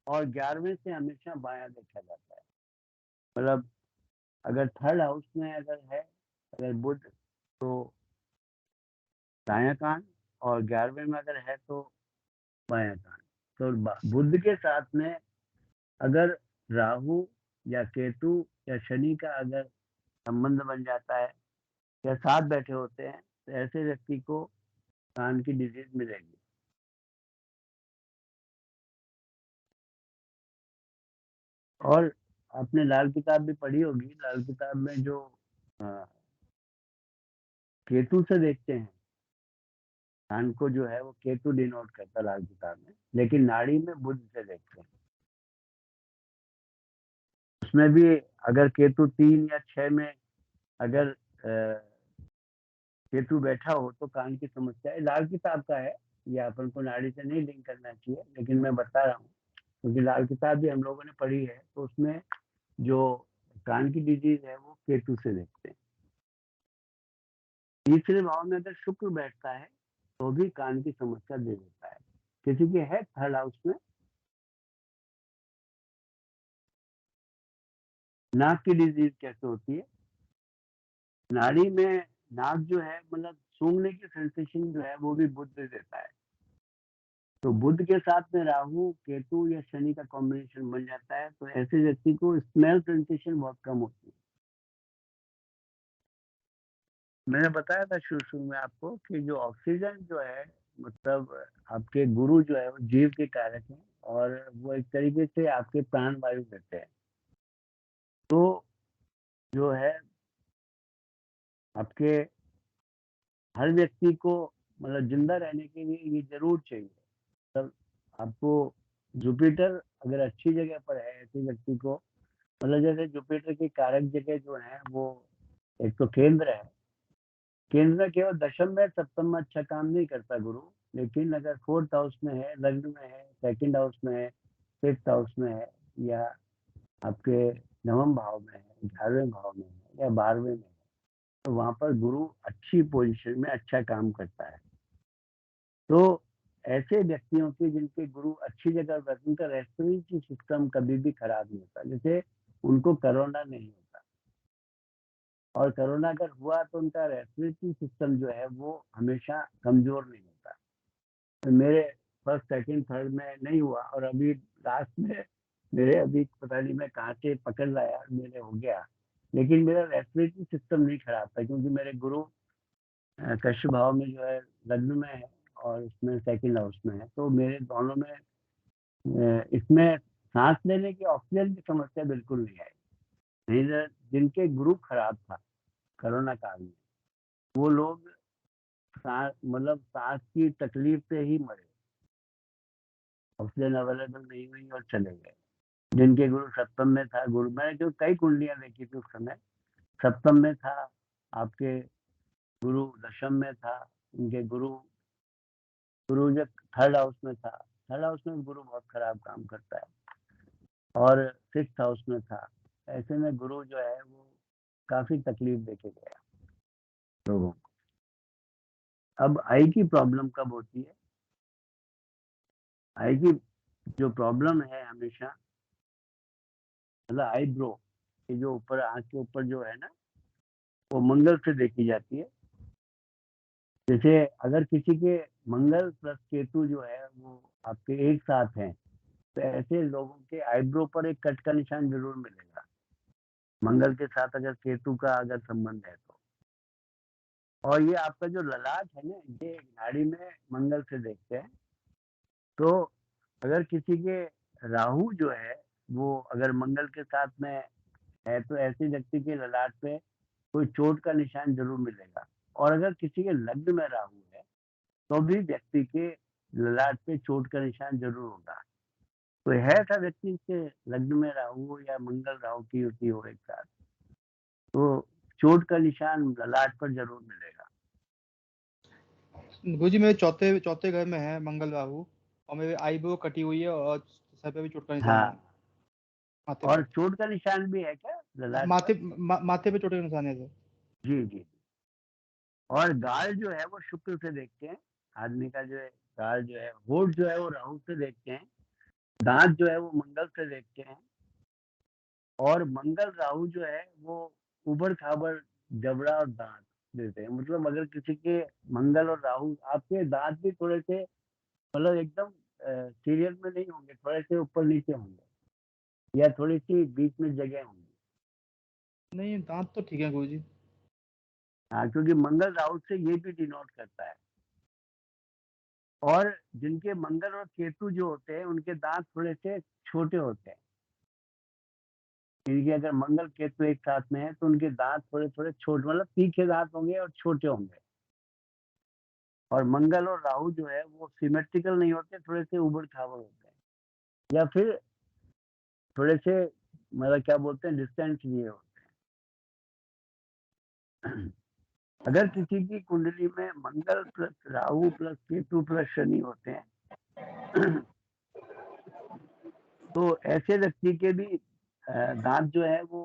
और 11वें से हमेशा बायां देखा जाता है। मतलब अगर थर्ड हाउस में अगर बुध तो दाया कान और 11वें में अगर है तो बायां कान। तो बुध के साथ में अगर राहु या केतु या शनि का अगर संबंध बन जाता है या साथ बैठे होते हैं तो ऐसे व्यक्ति को कान की डिजीज मिलेगी। और आपने लाल किताब भी पढ़ी होगी। लाल किताब में जो केतु से देखते हैं कान को जो है वो केतु डिनोट करता है लाल किताब में, लेकिन नाड़ी में बुध से देखते हैं। उसमें भी अगर केतु 3 या 6 में अगर केतु बैठा हो तो कान की समस्या है। लाल किताब का है, ये अपन को नाड़ी से नहीं लिंक करना चाहिए, लेकिन मैं बता रहा हूँ क्योंकि लाल किताब भी हम लोगों ने पढ़ी है। तो उसमें जो कान की डिजीज है वो केतु से देखते हैं। तीसरे भाव में अगर शुक्र बैठता है तो भी कान की समस्या दे देता है। किसी के है थर्ड हाउस में। नाक की डिजीज कैसे होती है? नाड़ी में नाक जो है मतलब सूंघने की सेंसेशन जो है वो भी बुध दे देता है। तो बुध के साथ में राहु केतु या शनि का कॉम्बिनेशन बन जाता है तो ऐसे व्यक्ति को स्मेल सेंसेशन बहुत कम होती है। मैंने बताया था शुरू में आपको कि जो ऑक्सीजन जो है मतलब आपके गुरु जो है वो जीव के कारक हैं और वो एक तरीके से आपके प्राण वायु देते हैं। तो जो है आपके हर व्यक्ति को मतलब जिंदा रहने के लिए ये जरूर चाहिए। तब आपको जुपिटर अगर अच्छी जगह पर है ऐसे व्यक्ति को मतलब जैसे जुपिटर की कारक जगह जो है वो एक तो केंद्र है। केंद्र केवल दशम में सप्तम में अच्छा काम नहीं करता गुरु, लेकिन अगर 4th हाउस में है, लग्न में है, 2nd हाउस में है, 5th हाउस में है या आपके 9वें भाव में है, 11वें भाव में है या 12वें में है तो वहां पर गुरु अच्छी पोजीशन में अच्छा काम करता है। तो ऐसे व्यक्तियों की जिनके गुरु अच्छी जगह पर उनका रेस्पिरेटरी सिस्टम कभी भी खराब नहीं होता। जैसे उनको कोरोना नहीं होता और कोरोना अगर हुआ तो उनका रेस्पिरेटरी सिस्टम जो है वो हमेशा कमजोर नहीं होता। तो मेरे फर्स्ट सेकंड थर्ड में नहीं हुआ और अभी लास्ट में मेरे अभी पता नहीं मैं कहाँ से पकड़ लाया मेरे हो गया, लेकिन मेरा रेस्पिरेटरी सिस्टम नहीं खराब था क्योंकि मेरे गुरु कश्य भाव में जो है लग्न में है और इसमें 2nd हाउस में है। तो मेरे दोनों में इसमें सांस लेने की ऑक्सीजन की समस्या बिल्कुल नहीं आई। नहीं तो जिनके गुरु खराब था कोरोना काल में वो लोग मतलब सांस की तकलीफ से ही मरे, ऑक्सीजन अवेलेबल नहीं हुई और चले गए। जिनके गुरु सप्तम में था, गुरु मैंने जो कई कुंडलियां देखी थी उस समय, सप्तम में था, आपके गुरु दशम में था, उनके गुरु गुरु जब 3rd हाउस में था, 3rd हाउस में गुरु बहुत खराब काम करता है और 6th हाउस में था। ऐसे में गुरु जो है वो काफी तकलीफ देके गया लोगों को। अब आई की प्रॉब्लम कब होती है? आई की जो प्रॉब्लम है हमेशा मतलब आईब्रो के जो ऊपर आंख के ऊपर जो है ना वो मंगल से देखी जाती है। जैसे अगर किसी के मंगल प्लस केतु जो है वो आपके एक साथ हैं तो ऐसे लोगों के आईब्रो पर एक कट का निशान जरूर मिलेगा। मंगल के साथ अगर केतु का अगर संबंध है तो और ये आपका जो ललाट है ना, ये नाड़ी में मंगल से देखते हैं। तो अगर किसी के राहु जो है वो अगर मंगल के साथ में है तो ऐसे व्यक्ति के ललाट पे कोई चोट का निशान जरूर मिलेगा। और अगर किसी के लग्न में राहु है तो भी व्यक्ति के ललाट पे चोट का निशान जरूर होगा। तो है ऐसा व्यक्ति के लग्न में राहु हो या मंगल राहु की युति हो एक साथ, तो चोट का निशान ललाट पर जरूर मिलेगा। गुरुजी मेरे चौथे चौथे घर में है मंगल राहु, और मेरे आईब्रो कटी हुई है और सर पे भी चोट का निशान है। हाँ, माथे और पे चोट का निशान भी है क्या ललाट माथे पर? माथे पे चोट का निशान है सर। जी जी। और गाल जो है वो शुक्र से देखते हैं। आदमी का जो है गाल जो है, होठ जो है वो राहु से देखते हैं। दांत जो है वो मंगल से देखते हैं। और मंगल राहु जो है वो उबड़ खाबड़ जबड़ा और दांत देते हैं। मतलब अगर किसी के मंगल और राहु, आपके दांत भी थोड़े से मतलब एकदम सीरियल में नहीं होंगे, थोड़े से ऊपर नीचे होंगे या थोड़ी सी बीच में जगह होंगी। नहीं दांत तो ठीक है गुरुजी। हाँ, क्योंकि मंगल राहु से ये भी डिनोट करता है। और जिनके मंगल और केतु जो होते हैं उनके दांत थोड़े से छोटे होते हैं। इनके अगर मंगल केतु एक साथ में है तो उनके दांत थोड़े थोड़े छोटे, मतलब तीखे दांत होंगे और छोटे होंगे। और मंगल और राहु जो है वो सिमेट्रिकल नहीं होते, थोड़े से उबड़ खाबड़ होते हैं या फिर थोड़े से मतलब क्या बोलते हैं डिस्टेंस लिए होते हैं। अगर किसी की कुंडली में Mangal plus Rahu plus Ketu plus Shani होते हैं तो ऐसे व्यक्ति के भी दांत जो है वो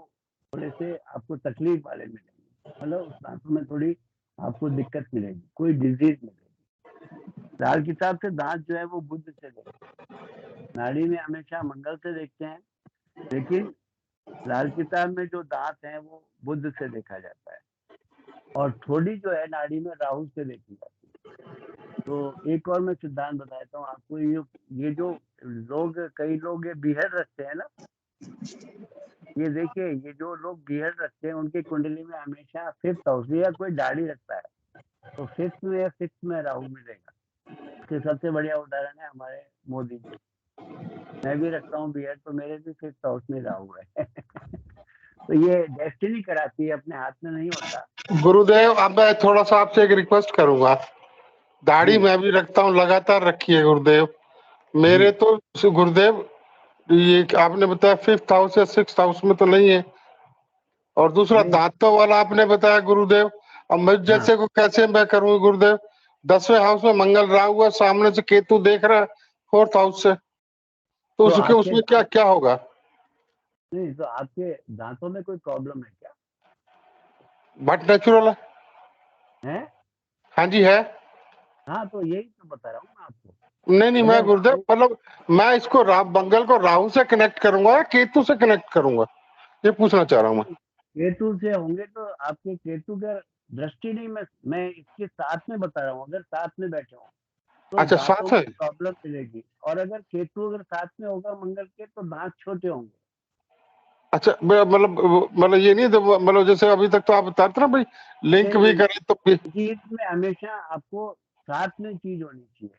थोड़े से आपको तकलीफ वाले मिलेंगे। मतलब उस दांतों में थोड़ी आपको दिक्कत मिलेगी, कोई डिजीज मिलेगी। लाल किताब से दांत जो है वो बुध से देखते हैं। नाड़ी में हमेशा मंगल से देखते हैं, लेकिन लाल किताब में जो दांत हैं वो बुध से देखा जाता है। और थोड़ी जो है नाड़ी में राहु से देखी जाती है। तो एक और मैं सिद्धांत बताता हूँ आपको। ये जो लोग, कई लोग ये बिहर रखते हैं ना, ये देखिए ये जो लोग बिहर रखते हैं उनकी कुंडली में हमेशा 5th हाउस या कोई दाढ़ी रखता है तो 5th में या 6th में राहु मिलेगा। इसके सबसे बढ़िया उदाहरण है हमारे मोदी जी। मैं भी रखता हूँ बिहर तो मेरे भी 5th हाउस में राहु है। तो ये डेस्टिनी कराती है, अपने हाथ में नहीं होता। गुरुदेव अब मैं थोड़ा सा आपसे एक रिक्वेस्ट करूंगा। दाढ़ी जी मैं भी रखता हूँ, लगातार रखी है गुरुदेव। जी मेरे तो गुरुदेव ये आपने बताया 5th हाउस या 6th हाउस में तो नहीं है, और दूसरा नहीं, दांतों वाला आपने बताया गुरुदेव। अब मैं हाँ जैसे को कैसे मैं करूँ गुरुदेव? 10वें हाउस में मंगल राहु है, सामने से केतु देख रहा है 4th हाउस से, तो तो उसके आपके उसमें क्या क्या होगा? नहीं, तो आपके दांतों में कोई प्रॉब्लम है क्या? बट नेचुरल है। है? हाँ जी है। हाँ, तो यही तो बता रहा हूँ मैं आपको। नहीं नहीं, मैं अगर गुरुदेव राहु, मतलब मैं इसको मंगल को राहु से कनेक्ट करूंगा या केतु से कनेक्ट करूंगा, ये पूछना चाह रहा हूँ मैं। केतु से होंगे तो आपके केतु का दृष्टि नहीं, मैं इसके साथ में बता रहा हूँ। अगर साथ में बैठे हो तो अच्छा, दांतों साथ है। में प्रॉब्लम मिलेगी। और अगर केतु अगर साथ में होगा मंगल के तो दांत छोटे होंगे। अच्छा मतलब ये नहीं तो मतलब जैसे अभी तक तो आप बता रहे थे ना भाई, लिंक नहीं भी नहीं, करें तो चीज में हमेशा आपको साथ में चीज होनी चाहिए,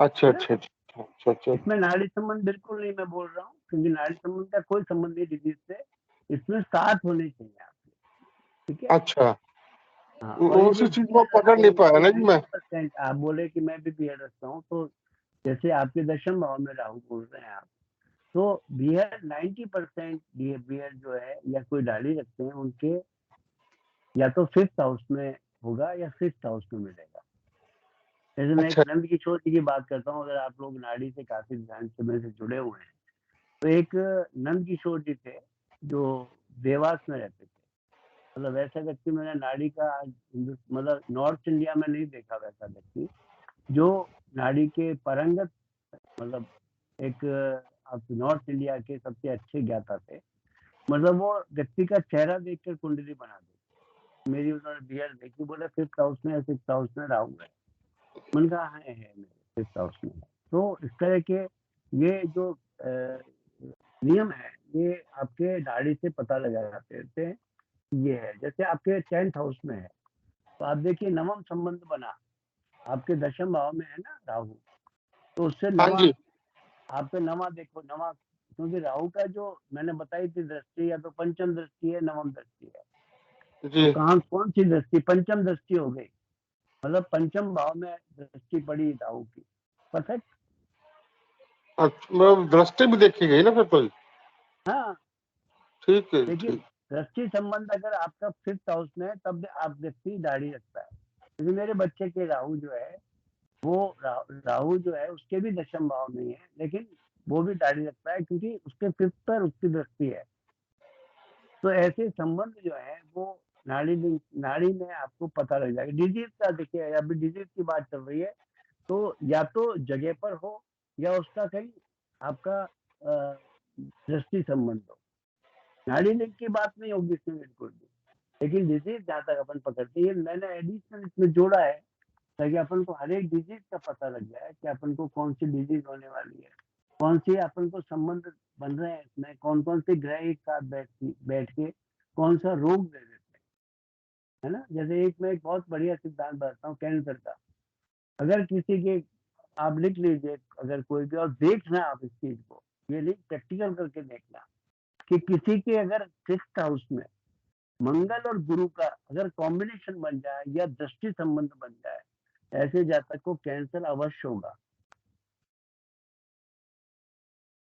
अच्छा है ना? अच्छा अच्छा अच्छा अच्छा। इसमें नाड़ी संबंध बिल्कुल नहीं मैं बोल रहा हूँ, क्योंकि नाड़ी संबंध का कोई संबंध नहीं डिजीज से। इसमें साथ होने चाहिए आपके, ठीक है? अच्छा, हाँ, और ये उसी जो चीज को बियर पकड़ रखते नहीं हैं पाया ये ना जी मैं। 90%, आप बोले कि मैं भी बियर रखता हूँ तो जैसे आपके दशम भाव में राहु बोल रहे हैं आप, तो बियर 90% बियर जो है या कोई दाढ़ी रखते हैं उनके या तो 5th हाउस में होगा या 6th हाउस में मिलेगा। जैसे मैं एक अच्छा नंद किशोर जी की बात करता हूँ, अगर आप लोग नाड़ी से काफी ध्यान से जुड़े हुए हैं तो एक नंद किशोर जी थे जो देवास में रहते थे। मतलब वैसा व्यक्ति मैंने नाड़ी का मतलब नॉर्थ इंडिया में नहीं देखा, वैसा व्यक्ति जो नाड़ी के परंगत, मतलब एक आप नॉर्थ इंडिया के सबसे अच्छे ज्ञाता थे। मतलब वो व्यक्ति का चेहरा देखकर कुंडली बना दी। मेरी उन्होंने बियर देखी, बोले 5th हाउस में 6th हाउस में राहु है। मैंने कहा है मेरे 5th हाउस में। तो इस तरह के ये जो नियम है ये आपके नाड़ी से पता लगा जाते हैं। ये है जैसे आपके 10th हाउस में है तो आप देखिए नवम संबंध बना, आपके दशम भाव में है ना राहु, तो उससे हाँ नवा, जी आप पे नवा देखो, नवा, क्योंकि राहु का जो मैंने बताई थी दृष्टि, या तो पंचम दृष्टि है, नवम दृष्टि है, जी। तो कहाँ कौन सी दृष्टि, पंचम दृष्टि हो गई, मतलब पंचम भाव में दृष्टि पड़ी राहु की, परफेक्ट। अच्छा, मतलब दृष्टि भी देखी गई ना फिर कोई? हाँ, ठीक है, लेकिन ठीक। दृष्टि संबंध अगर आपका 5th हाउस में है तब आप व्यक्ति दाढ़ी रखता है, क्योंकि मेरे बच्चे के राहु जो है वो राहु जो है उसके भी दशम भाव में है, लेकिन वो भी दाढ़ी रखता है क्योंकि उसके 5th पर उसकी दृष्टि है। तो ऐसे संबंध जो है वो नाड़ी में आपको पता लग जाएगा। डिजीज का देखिए, अभी डिजीज की बात चल रही है, तो या तो जगह पर हो या उसका कहीं आपका दृष्टि संबंध हो, नाड़ी लिंक की बात नहीं होगी इसमें बिल्कुल भी। लेकिन डिजीज जहाँ तक अपन पकड़ते हैं, मैंने एडिशनल इसमें जोड़ा है ताकि अपन को हर एक डिजीज का पता लग जाए कि अपन को कौन सी डिजीज होने वाली है, कौन सी अपन को संबंध बन रहे हैं इसमें, कौन कौन से ग्रह एक साथ बैठ के कौन सा रोग दे देते हैं, है ना। जैसे मैं एक बहुत बढ़िया सिद्धांत बताता हूँ कैंसर का। अगर किसी के, आप लिख लीजिए अगर कोई भी, और देखना आप इस चीज को, ये नहीं प्रैक्टिकल करके देखना कि किसी के अगर 6th हाउस में मंगल और गुरु का अगर कॉम्बिनेशन बन जाए या दृष्टि संबंध बन जाए, ऐसे जातक को कैंसर अवश्य होगा।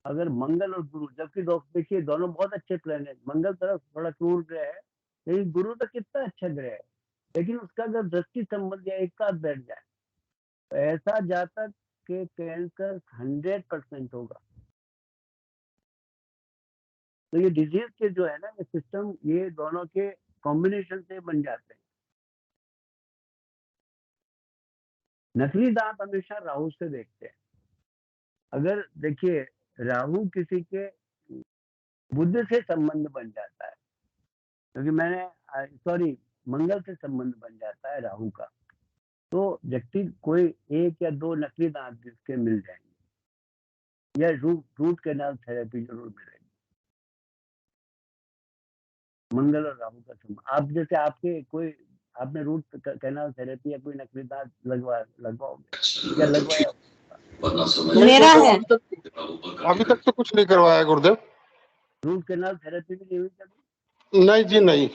अगर मंगल और गुरु, जबकि देखिए दोनों बहुत अच्छे प्लेनेट, मंगल तरफ थोड़ा क्रूर ग्रह है, लेकिन गुरु तो कितना अच्छा ग्रह है, लेकिन उसका अगर दृष्टि संबंध या एक साथ बैठ जाए तो ऐसा जातक के कैंसर 100% होगा। तो ये डिजीज के जो है ना ये सिस्टम, ये दोनों के कॉम्बिनेशन से बन जाते हैं। नकली दांत हमेशा राहु से देखते हैं। अगर देखिए राहु किसी के बुध से संबंध बन जाता है, क्योंकि मैंने मंगल से संबंध बन जाता है राहु का, तो व्यक्ति कोई 1 या 2 नकली दांत जिसके मिल जाएंगे, या रूट कैनाल थेरेपी जरूर मिलेगी। मंगल और राहु का संबंध, आप जैसे आपके कोई, आपने रूट कैनाल थेरेपी या कोई नकली दांत लगवाओगे या लगवाया? नहीं मेरा गुरुदेव, है। अभी तक तो कुछ नहीं करवाया गुरुदेव। रूट कैनाल थेरेपी भी नहीं हुई कभी? नहीं जी नहीं।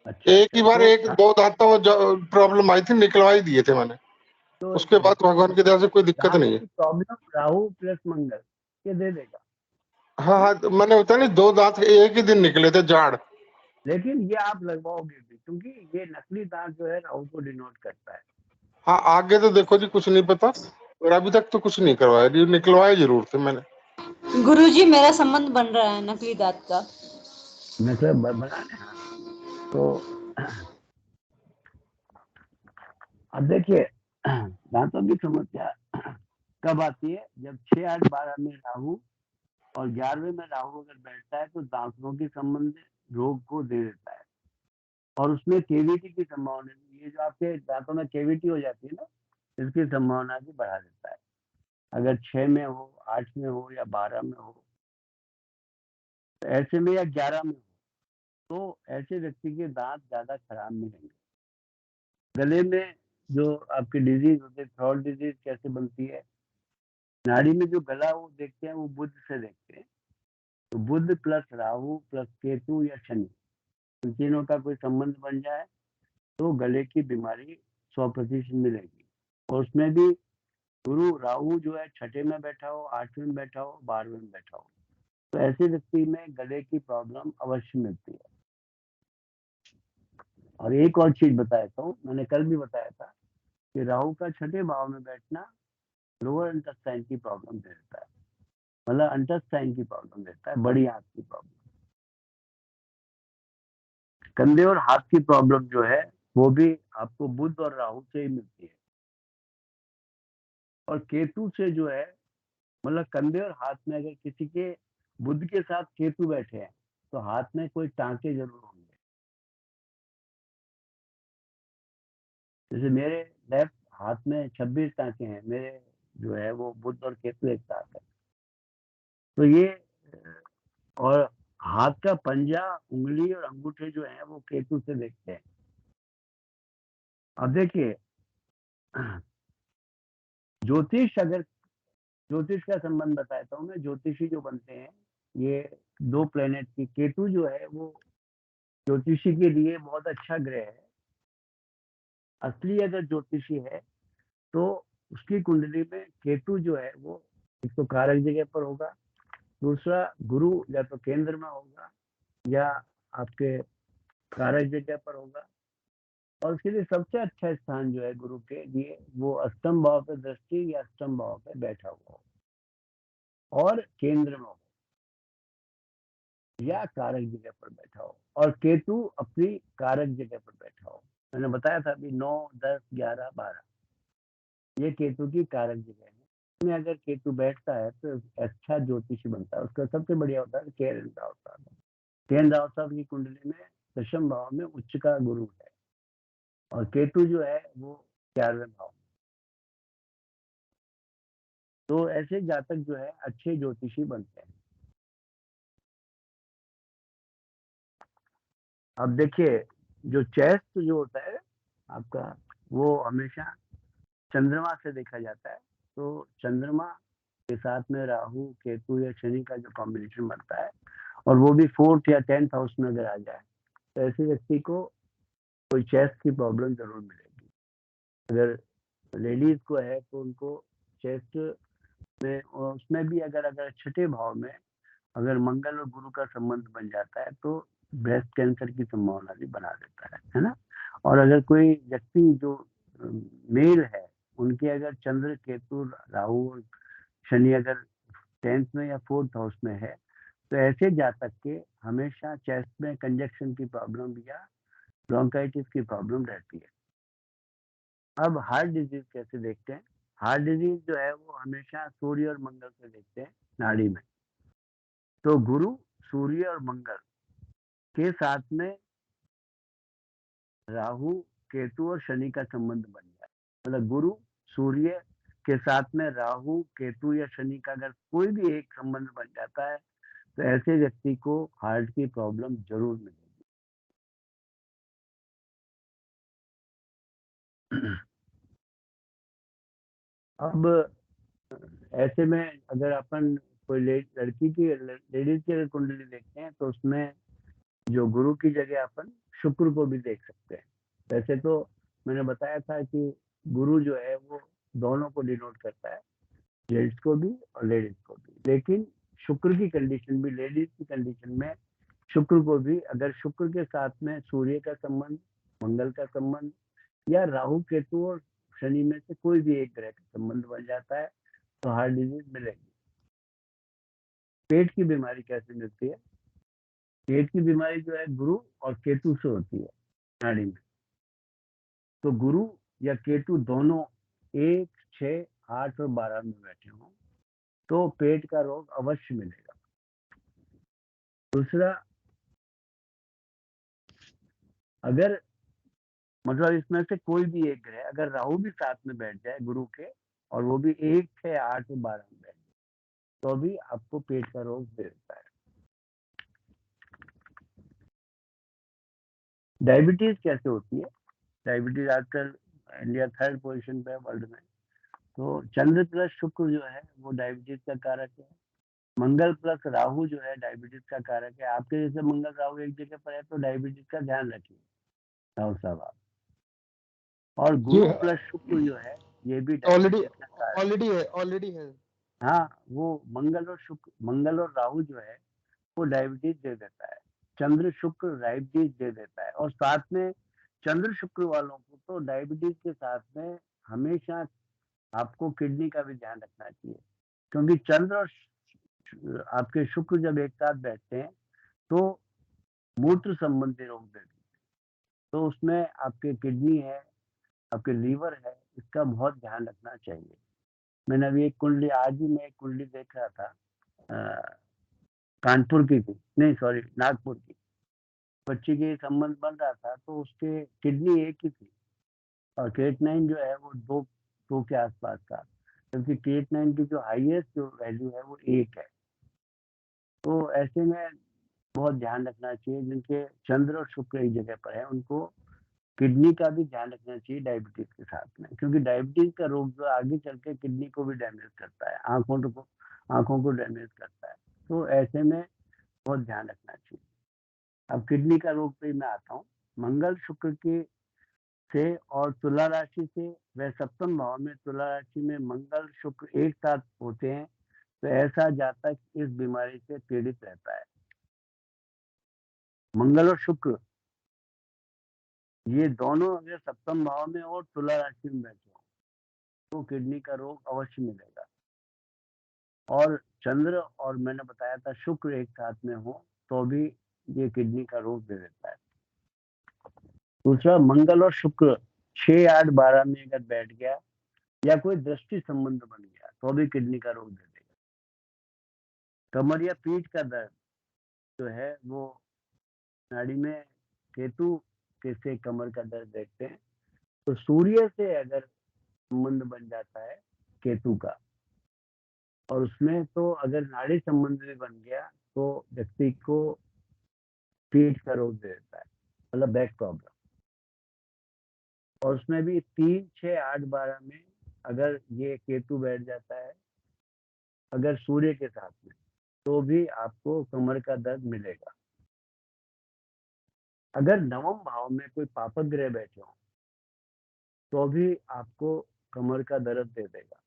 अच्छा, एक अच्छा, ही बार तो 1-2 दांतों में प्रॉब्लम आई थी, निकलवा ही दिए थे मैंने। तो उसके बाद भगवान की दया से कोई दिक्कत नहीं दांतों है। की प्रॉब्लम राहु प्लस मंगल ये दे देगा। हाँ हाँ, तो मैंने बताया नहीं, 2 दांत एक ही दिन निकले थे, जाड़। लेकिन ये आप लगवाओगे भी, क्योंकि ये नकली दांत जो है राहु को डिनोट करता है। हाँ, आगे तो देखो जी कुछ नहीं पता, और अभी तक तो कुछ नहीं करवाया जी, निकलवाए जरूर थे मैंने। गुरुजी मेरा संबंध बन रहा है नकली दांत का। मतलब बनाने, हाँ। तो अब देखिए दांतों की समस्या कब आती है, जब 6, 8, 12 में राहु और 11वें में राहु अगर बैठता है तो दांतों के संबंध रोग को दे देता है, और उसमें केविटी की संभावना, ये जो आपके दांतों में केविटी हो जाती है ना, इसकी संभावना भी बढ़ा देता है। अगर 6 में हो, 8 में हो या 12 में हो, तो ऐसे में, या 11 में हो, तो ऐसे व्यक्ति के दांत ज्यादा खराब मिलेंगे। गले में जो आपकी डिजीज होती है, थ्रोट डिजीज कैसे बनती है, नाड़ी में जो गला वो देखते हैं वो बुध से देखते हैं, तो बुध प्लस राहु प्लस केतु या शनि, इन तीनों का कोई संबंध बन जाए तो गले की बीमारी 100% मिलेगी। और उसमें भी गुरु राहु जो है 6ठे में बैठा हो, 8वें में बैठा हो, 12वें में बैठा हो, तो ऐसे व्यक्ति में गले की प्रॉब्लम अवश्य मिलती है। और एक और चीज बताता हूँ, मैंने कल भी बताया था कि राहु का 6ठे भाव में बैठना लोअर इंटेस्टाइन की प्रॉब्लम दे देता है, मतलब इंटेस्टाइन की प्रॉब्लम देता है, बड़ी आंत की प्रॉब्लम। कंधे और हाथ की प्रॉब्लम जो है वो भी आपको बुध और राहु से ही मिलती है। और केतु से जो है, मतलब कंधे और हाथ में अगर किसी के बुध के साथ केतु बैठे हैं तो हाथ में कोई टांके जरूर होंगे। जैसे मेरे लेफ्ट हाथ में 26 टांके हैं, मेरे जो है वो बुध और केतु एक साथ है। तो ये, और हाथ का पंजा, उंगली और अंगूठे जो है वो केतु से देखते हैं। अब देखिए, ज्योतिष का संबंध बताता हूँ मैं। ज्योतिषी जो बनते हैं, ये 2 प्लेनेट की, केतु जो है वो ज्योतिषी के लिए बहुत अच्छा ग्रह है। असली अगर ज्योतिषी है तो उसकी कुंडली में केतु जो है वो एक तो कारक जगह पर होगा, दूसरा गुरु या तो केंद्र में होगा या आपके कारक जगह पर होगा। और उसके लिए सबसे अच्छा स्थान जो है गुरु के लिए वो अष्टम भाव पे दृष्टि या अष्टम भाव पे बैठा हुआ हो और केंद्र में हो या कारक जगह पर बैठा हो, और केतु अपनी कारक जगह पर बैठा हो। मैंने बताया था अभी 9, 10, 11, 12 ये केतु की कारक जगह है। में अगर केतु बैठता है तो अच्छा ज्योतिषी बनता है। उसका सबसे बढ़िया होता है केंद्र राव साहब। केंद्र राव साहब की कुंडली में दशम भाव में उच्च का गुरु है और केतु जो है वो 11वें भाव में। तो ऐसे जातक जो है अच्छे ज्योतिषी बनते हैं। अब देखिए, जो चेस्ट जो होता है आपका, वो हमेशा चंद्रमा से देखा जाता है। तो चंद्रमा के साथ में राहु, केतु या शनि का जो कॉम्बिनेशन बनता है, और वो भी 4th या 10th हाउस में अगर आ जाए, तो ऐसे व्यक्ति को कोई चेस्ट की प्रॉब्लम जरूर मिलेगी। अगर लेडीज को है तो उनको चेस्ट में, और उसमें भी अगर छठे भाव में अगर मंगल और गुरु का संबंध बन जाता है तो ब्रेस्ट कैंसर की संभावना भी बना देता है ना। और अगर कोई व्यक्ति जो मेल है, उनके अगर चंद्र, केतु, राहु और शनि अगर 10th में या 4th हाउस में है, तो ऐसे जातक के हमेशा चेस्ट में कंजक्शन की प्रॉब्लम या ब्रोंकाइटिस की प्रॉब्लम रहती है। अब हार्ट डिजीज कैसे देखते हैं? हार्ट डिजीज जो है वो हमेशा सूर्य और मंगल से देखते हैं नाड़ी में। तो गुरु, सूर्य और मंगल के साथ में राहु, केतु और शनि का संबंध बन जाए, मतलब गुरु, सूर्य के साथ में राहु, केतु या शनि का अगर कोई भी एक संबंध बन जाता है, तो ऐसे व्यक्ति को हार्ट की प्रॉब्लम जरूर मिलेगी। अब ऐसे में अगर अपन कोई लड़की की, लेडीज की अगर कुंडली देखते हैं, तो उसमें जो गुरु की जगह अपन शुक्र को भी देख सकते हैं। वैसे तो मैंने बताया था कि गुरु जो है वो दोनों को डिनोट करता है, जेंट्स को भी और लेडीज को भी। लेकिन शुक्र की कंडीशन भी, लेडीज की कंडीशन में शुक्र को भी, अगर शुक्र के साथ में सूर्य का संबंध, मंगल का संबंध या राहु, केतु और शनि में से कोई भी एक ग्रह का संबंध बन जाता है, तो हार्ट डिजीज मिलेगी। पेट की बीमारी कैसे मिलती है? पेट की बीमारी जो है गुरु और केतु से होती है नाड़ी में। तो गुरु या केतु दोनों 1, 6, 8 और 12 में बैठे हों तो पेट का रोग अवश्य मिलेगा। दूसरा, अगर मतलब इसमें से कोई भी एक ग्रह, अगर राहु भी साथ में बैठ जाए गुरु के, और वो भी 1, 6, 8 और 12 में बैठ जाए, तो भी आपको पेट का रोग दे देता है। डायबिटीज कैसे होती है? डायबिटीज आजकल इंडिया 3rd पोजीशन पे है वर्ल्ड में। तो चंद्र प्लस शुक्र जो है वो डायबिटीज का कारक है। मंगल प्लस राहु जो है डायबिटीज का कारक है। आपके जैसे मंगल राहु एक जगह पर है तो डायबिटीज का ध्यान रखिए राहुल साहब आप। और गुरु प्लस शुक्र जो है ये भी डायबिटीज का कारक ऑलरेडी है। हाँ, वो मंगल और राहु जो है वो डायबिटीज दे देता है। चंद्र शुक्र डायबिटीज दे देता है। और साथ में चंद्र शुक्र वालों को तो डायबिटीज के साथ में हमेशा आपको किडनी का भी ध्यान रखना चाहिए, क्योंकि चंद्र और आपके शुक्र जब एक साथ बैठते हैं तो मूत्र संबंधी रोग देते हैं। तो उसमें आपके किडनी है, आपके लीवर है, इसका बहुत ध्यान रखना चाहिए। मैंने अभी एक कुंडली, आज ही मैं एक कुंडली देख रहा था, कानपुर की थी, नहीं सॉरी नागपुर की बच्ची के संबंध बन रहा था, तो उसके किडनी एक ही थी और क्रिएटिनिन जो है वो 2 के आसपास था, जबकि क्रिएटिनिन की जो हाईएस्ट जो वैल्यू है वो 1 है। तो ऐसे में बहुत ध्यान रखना चाहिए। जिनके चंद्र और शुक्र एक जगह पर है उनको किडनी का भी ध्यान रखना चाहिए डायबिटीज के साथ में, क्योंकि डायबिटीज का रोग जो आगे चल के किडनी को भी डैमेज करता है, आंखों को डैमेज करता है। तो ऐसे में बहुत ध्यान रखना चाहिए। अब किडनी का रोग पे मैं आता हूँ। मंगल शुक्र की से और तुला राशि से वह सप्तम भाव में, तुला राशि में मंगल शुक्र एक साथ होते हैं तो ऐसा जातक इस बीमारी से पीड़ित रहता है। मंगल और शुक्र ये दोनों अगर सप्तम भाव में और तुला राशि में बैठे हो तो किडनी का रोग अवश्य मिलेगा। और चंद्र और मैंने बताया था शुक्र एक साथ में हो तो भी ये किडनी का रोग दे देता है। दूसरा, मंगल और शुक्र 6, 8, 12 में अगर बैठ गया या कोई दृष्टि संबंध बन गया तो भी किडनी का रोग दे देगा। कमर या पीठ का दर्द जो है वो नाड़ी में केतु से कमर का दर्द देखते हैं तो सूर्य से अगर संबंध बन जाता है केतु का और उसमें तो अगर नाड़ी संबंध भी बन गया तो व्यक्ति को पीठ का रोग दे देता है, मतलब बैक प्रॉब्लम। और उसमें भी 3, 6, 8, 12 में अगर ये केतु बैठ जाता है अगर सूर्य के साथ में तो भी आपको कमर का दर्द मिलेगा। अगर नवम भाव में कोई पापक ग्रह बैठे हो तो भी आपको कमर का दर्द दे देगा।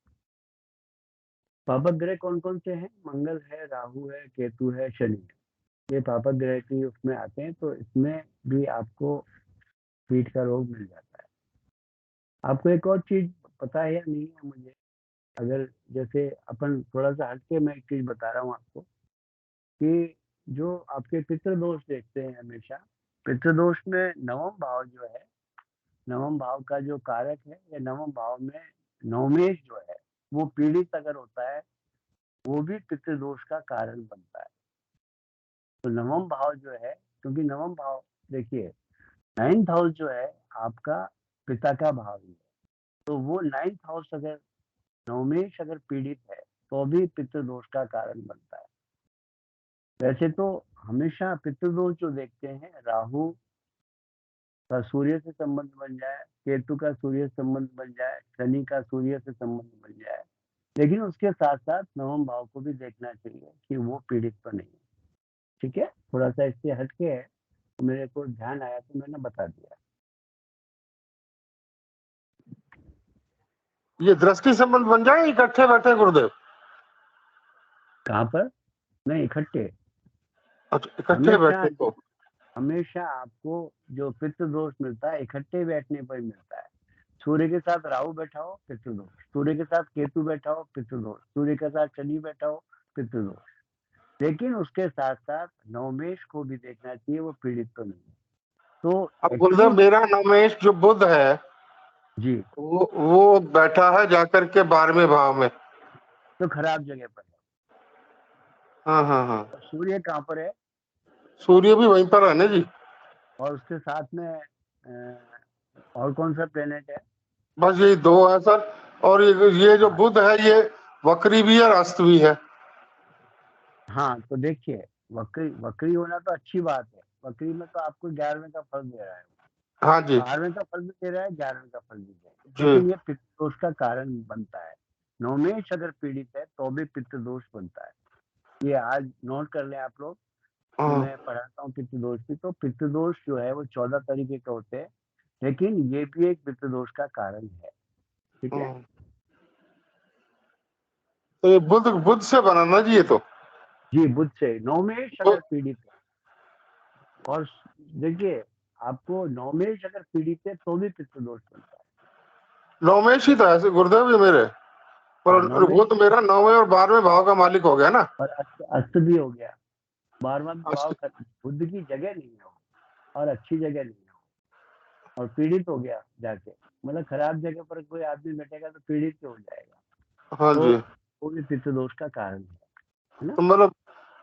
पापक ग्रह कौन कौन से हैं? मंगल है, राहु है, केतु है, शनि है। ये पापक ग्रह की उसमें आते हैं तो इसमें भी आपको पीठ का रोग मिल जाता है। आपको एक और चीज पता है या नहीं है मुझे, अगर जैसे अपन थोड़ा सा हटके मैं एक चीज बता रहा हूँ आपको कि जो आपके पितृदोष देखते हैं हमेशा, पितृदोष में नवम भाव जो है, नवम भाव का जो कारक है या नवम भाव में नवमेश जो है वो पीड़ित अगर होता है वो भी पितृदोष का कारण बनता है। तो नवम भाव जो है, क्योंकि नवम भाव देखिए 9th हाउस जो है आपका पिता का भाव ही है, तो वो 9th हाउस अगर नवमेश अगर पीड़ित है तो भी पितृदोष का कारण बनता है। वैसे तो हमेशा पितृदोष जो देखते हैं, राहु का सूर्य से संबंध बन जाए, केतु का सूर्य से संबंध बन जाए, शनि का सूर्य से संबंध बन जाए, लेकिन उसके साथ साथ नवम भाव को भी देखना चाहिए कि वो पीड़ित तो नहीं है। ठीक है, थोड़ा सा इससे हटके है तो मेरे को ध्यान आया तो मैंने बता दिया। ये दृष्टि संबंध बन जाए इकट्ठे बैठे गुरुदेव? कहाँ पर? नहीं, इकट्ठे। अच्छा, इकट्ठे बैठे तो हमेशा आपको जो पितृदोष मिलता है इकट्ठे बैठने पर मिलता है। सूर्य के साथ राहु बैठा हो पितृदोष, सूर्य के साथ केतु बैठा हो पितृदोष, सूर्य के साथ शनि बैठा हो पितृदोष। लेकिन उसके साथ साथ नवमेश को भी देखना चाहिए, वो पीड़ित तो नहीं है। तो अब गुरुदेव मेरा नवमेश जो बुध है जी वो बैठा है जाकर के 12वें भाव में, तो खराब जगह पर है। हाँ हाँ हाँ। तो सूर्य कहाँ पर है? सूर्य भी वहीं पर है ना जी। और उसके साथ में और कौन सा प्लेनेट है? बस यही 2 है सर। और ये जो बुध है ये वक्री भी है और अस्त भी है। हाँ, तो देखिए वक्री होना तो अच्छी बात है। वक्री में तो आपको 11वें का फल दे रहा है, हाँ जी 12वें का फल भी दे रहा है, 11वें का फल भी दे रहा है, जी। लेकिन ये पितृदोष का कारण बनता है। नवमेश अगर पीड़ित है तो भी पितृदोष बनता है। ये आज नोट कर लें आप लोग कि हाँ मैं पढ़ाता हूँ पितृदोष की। तो पितृदोष जो है वो 14 तरीके के होते हैं, लेकिन ये भी एक पितृदोष का कारण है। ठीक है, हाँ। तो ये बुध से बना ना जी ये तो? जी बुध से नवमेश अगर पीड़ित है, और देखिए आपको नवमेश अगर पीड़ित है तो भी पितृदोष बनता है। नवमेश ही था ऐसे गुरुदेव ये मेरे, पर नवमेश वो तो मेरा 9वें और 12वें भाव का मालिक हो गया ना। और अस्त भी हो गया। 12वां भाव अस्त। बुध की जगह नहीं है और अच्छी जगह नहीं है और पीड़ित हो गया जाके, मतलब खराब जगह पर कोई आदमी बैठेगा तो पीड़ित हो जाएगा। हाँ तो जी। वो भी पितृदोष का कारण है ना। तो मतलब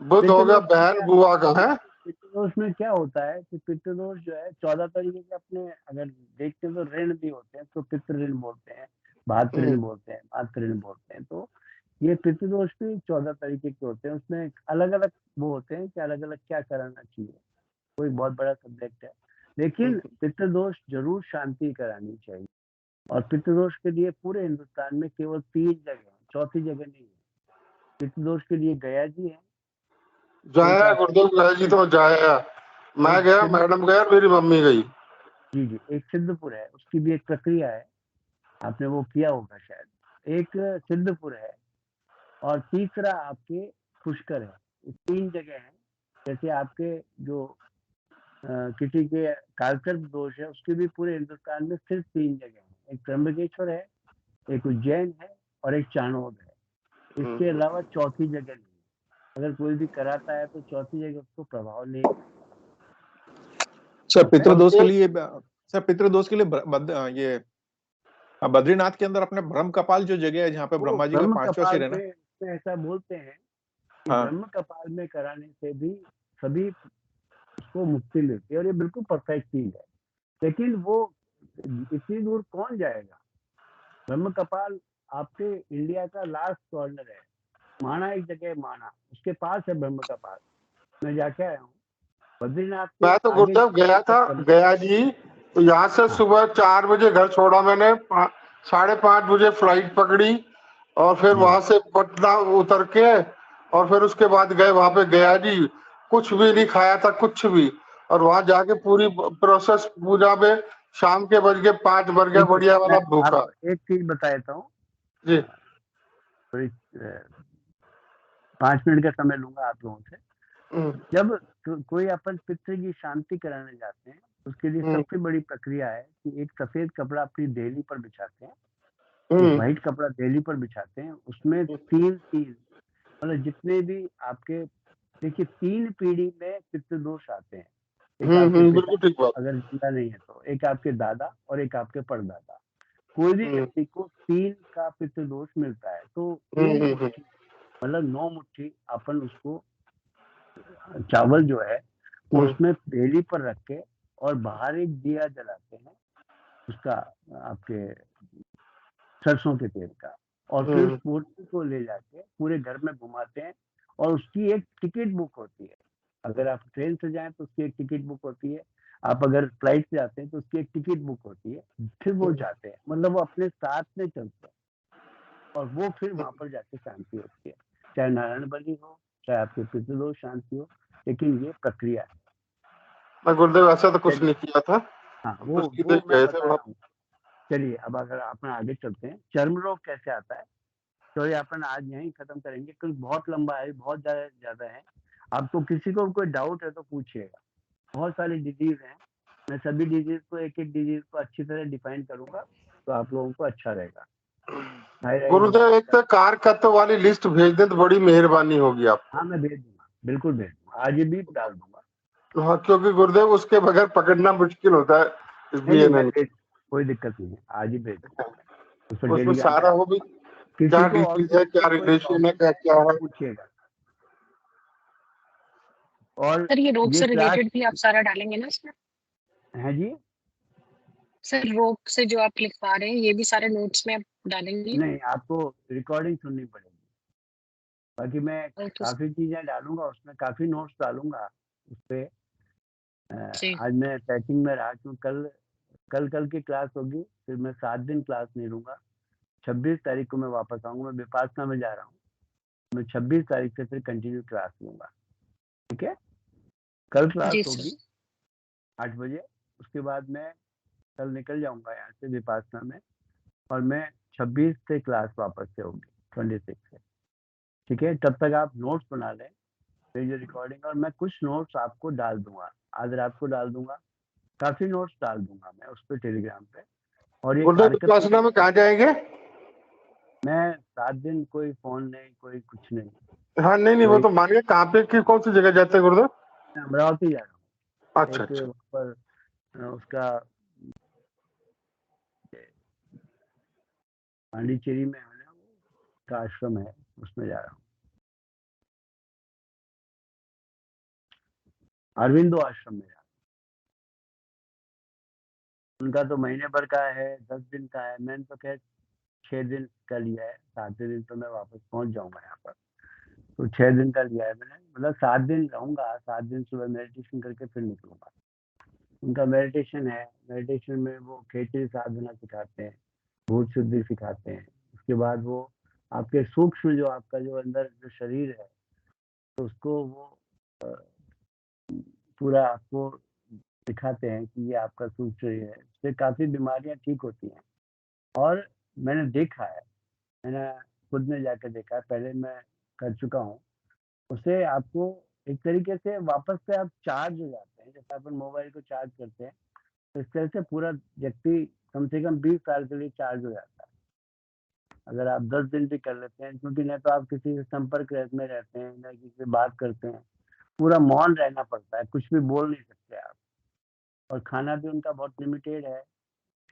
बुध हो गया बहन बुआ का है। पितृदोष में क्या होता है कि पितृदोष जो है 14 तरीके के अपने अगर देखते हैं तो ऋण भी होते हैं, तो पितृ ऋण बोलते हैं, भातृ ऋण बोलते हैं, मातृ ऋण बोलते हैं। तो ये पितृदोष भी 14 तरीके के होते हैं। उसमें अलग अलग वो होते हैं कि अलग अलग क्या कराना चाहिए, कोई बहुत बड़ा सब्जेक्ट है। लेकिन पितृदोष जरूर शांति करानी चाहिए। और पितृदोष के लिए पूरे हिंदुस्तान में केवल 3 जगह है, चौथी जगह नहीं है। पितृदोष के लिए गया जी है, जाया गुरुदेव, गया जी तो जाया, मैं गया, मैडम गया, मेरी मम्मी गई। जी जी। एक सिद्धपुर है, उसकी भी एक प्रक्रिया है, आपने वो किया होगा शायद। एक सिद्धपुर है और तीसरा आपके पुष्कर है। 3 जगह है। जैसे आपके जो किसी के कालसर्प दोष है, उसके भी पूरे हिंदुस्तान में सिर्फ 3 जगह है। एक त्र्यंबकेश्वर है, एक उज्जैन है और एक चाणोद है। इसके अलावा चौथी जगह नहीं है। अगर कोई भी कराता है तो चौथी जगह उसको प्रभाव नहीं। सर पितृदोष के लिए ये बद्रीनाथ के अंदर अपने ब्रह्म कपाल जो जगह है जहाँ पे ब्रह्मा जी का 5वां सिर है ना, पे ऐसा बोलते हैं कि हाँ। ब्रह्म कपाल में कराने से भी सभी उसको मुक्ति मिलती है और ये बिल्कुल परफेक्ट चीज है। लेकिन वो इतनी दूर कौन जाएगा? ब्रह्म कपाल आपके इंडिया का लास्ट कॉर्नर है। माना एक जगह है, माना उसके पास है ब्रह्म कपाल। मैं जाके आया हूँ बद्रीनाथ के मैं तो आगे गुरुदेव गया था, गया जी, तो यहाँ से सुबह 4 बजे घर छोड़ा मैंने, 5:30 बजे फ्लाइट पकड़ी और फिर वहां से पटना उतर के और फिर उसके बाद गए वहां पे। गया जी कुछ भी नहीं खाया था, कुछ भी, और वहां जाके पूरी प्रोसेस पूजा में शाम के बज गए 5 बज गया, बढ़िया वाला भूखा। एक चीज बता देता हूँ जी, 5 मिनट का समय लूंगा आप लोगों से। जब कोई अपन पितृ की शांति कराने जाते हैं, उसके लिए सबसे बड़ी प्रक्रिया है कि एक सफेद कपड़ा अपनी देहली पर बिछाते हैं, एक व्हाइट कपड़ा देहली पर बिछाते हैं, उसमें 3 मतलब जितने भी आपके, देखिए 3 पीढ़ी में पितृदोष आते हैं। एक आपके पिता अगर जिंदा नहीं है तो, एक आपके दादा और एक आपके परदादा। कोई भी व्यक्ति को 3 का पितृदोष मिलता है तो 3 मुट्ठी मतलब 9 मुट्ठी अपन उसको चावल जो है उसमें बेली पर रख के और बाहर एक दिया जलाते हैं उसका, आपके सरसों के तेल का, और फिर उस मूर्ति को ले जाके पूरे घर में घुमाते हैं और उसकी एक टिकट बुक होती है। अगर आप ट्रेन से जाएं तो उसकी एक टिकट बुक होती है, आप अगर फ्लाइट से जाते हैं तो उसकी एक टिकट बुक होती है। फिर वो जाते हैं, मतलब वो अपने साथ में चलते हैं और वो फिर वहां पर जाके शांति होती है, चाहे नारायण बलि हो, चाहे आपके पितृदोष शांति हो, लेकिन ये प्रक्रिया है। मैं गुरुदेव ऐसा तो कुछ नहीं किया था। हाँ वो मैं बता रहा हूँ। चलिए अब अगर अपन आगे चलते हैं, चर्म रोग कैसे आता है तो ये अपन आज यहीं खत्म करेंगे क्योंकि बहुत लंबा है, बहुत ज्यादा है। आपको किसी को कोई डाउट है तो पूछिएगा। बहुत सारी डिजीज हैं, मैं सभी डिजीज को एक डिजीज को अच्छी तरह डिफाइन करूंगा तो आप लोगों को अच्छा रहेगा। गुरुदेव एक तो कारकत्व वाली लिस्ट भेज दें तो बड़ी मेहरबानी होगी आप। हाँ मैं भेज दूंगा, बिल्कुल भेज दूंगा, आज भी डाल दूंगा। हाँ, क्योंकि गुरुदेव उसके बगैर पकड़ना मुश्किल होता है, इसलिए नहीं। कोई दिक्कत नहीं है, आज ही भेज दूंगा। उसमें सारा वो भी क्या डिजीज है, क्या रिलेशन है, क्या है, पूछिएगा। और सर ये रोग से रिलेटेड भी आप सारा डालेंगे ना इसमें? है जी सर रोग से जो आप लिखवा रहे हैं ये भी सारे नोट्स में आप डालेंगे? नहीं, आपको रिकॉर्डिंग सुननी पड़ेगी। बाकी मैं काफी चीजें डालूंगा उसमें, काफी नोट्स डालूंगा उस पे। आज मैं पैकिंग में रहा क्यों, कल की क्लास होगी, फिर मैं 7 दिन क्लास नहीं लूंगा। 26 तारीख को मैं वापस आऊंगा, मैं विपासना में जा रहा हूँ। मैं 26 तारीख से फिर कंटिन्यू क्लास लूंगा, ठीक है। कल क्लास होगी 8 बजे, उसके बाद मैं कल निकल जाऊंगा यहाँ से विपासना में, और मैं 26 से क्लास वापस से होगी 26 से, ठीक है। तब तक आप नोट्स बना लें, वीडियो रिकॉर्डिंग, और मैं कुछ नोट्स आपको डाल दूंगा, आज रात को डाल दूंगा, काफी नोट्स डाल दूंगा मैं उस पर टेलीग्राम पे। और ये विपासना में कहाँ जाएंगे? मैं 7 दिन कोई फोन नहीं, कोई कुछ नहीं। हाँ नहीं वो तो मान गए, कहाँ पे की कौन सी जगह जाते हैं गुरुदेव? अमरावती जा रहा हूँ। अच्छा। पर उसका पांडिचेरी में है ना, का आश्रम है, उसमें जा रहा हूँ, अरविंदो आश्रम में जा रहा हूँ। उनका तो महीने भर का है, 10 दिन का है, मैंने तो कह 6 दिन का लिया है, 7वें दिन तो मैं वापस पहुंच जाऊंगा यहाँ पर, तो 6 दिन का लिया है मैंने, मतलब 7 दिन रहूंगा, 7 दिन सुबह मेडिटेशन करके फिर निकलूंगा। उनका मेडिटेशन है। मेडिटेशन में वो खेचरी साधना सिखाते हैं, भूत शुद्धि सिखाते हैं। उसके बाद वो आपके सूक्ष्म जो आपका जो अंदर जो शरीर है, तो उसको वो पूरा आपको दिखाते हैं कि ये आपका सूक्ष्म शरीर है। इससे काफी बीमारियां ठीक होती हैं। और मैंने देखा है, मैंने खुद में जाकर देखा है, पहले मैं कर चुका हूँ। उससे आपको एक तरीके से वापस से आप चार्ज हो जाते हैं, जैसे अपन मोबाइल को चार्ज करते हैं, तो इस तरह से पूरा व्यक्ति कम से कम 20 साल के लिए चार्ज हो जाता है, अगर आप 10 दिन भी कर लेते हैं। क्योंकि न तो आप किसी से संपर्क में रहते हैं, न किसी से बात करते हैं, पूरा मौन रहना पड़ता है, कुछ भी बोल नहीं सकते आप। और खाना भी उनका बहुत लिमिटेड है,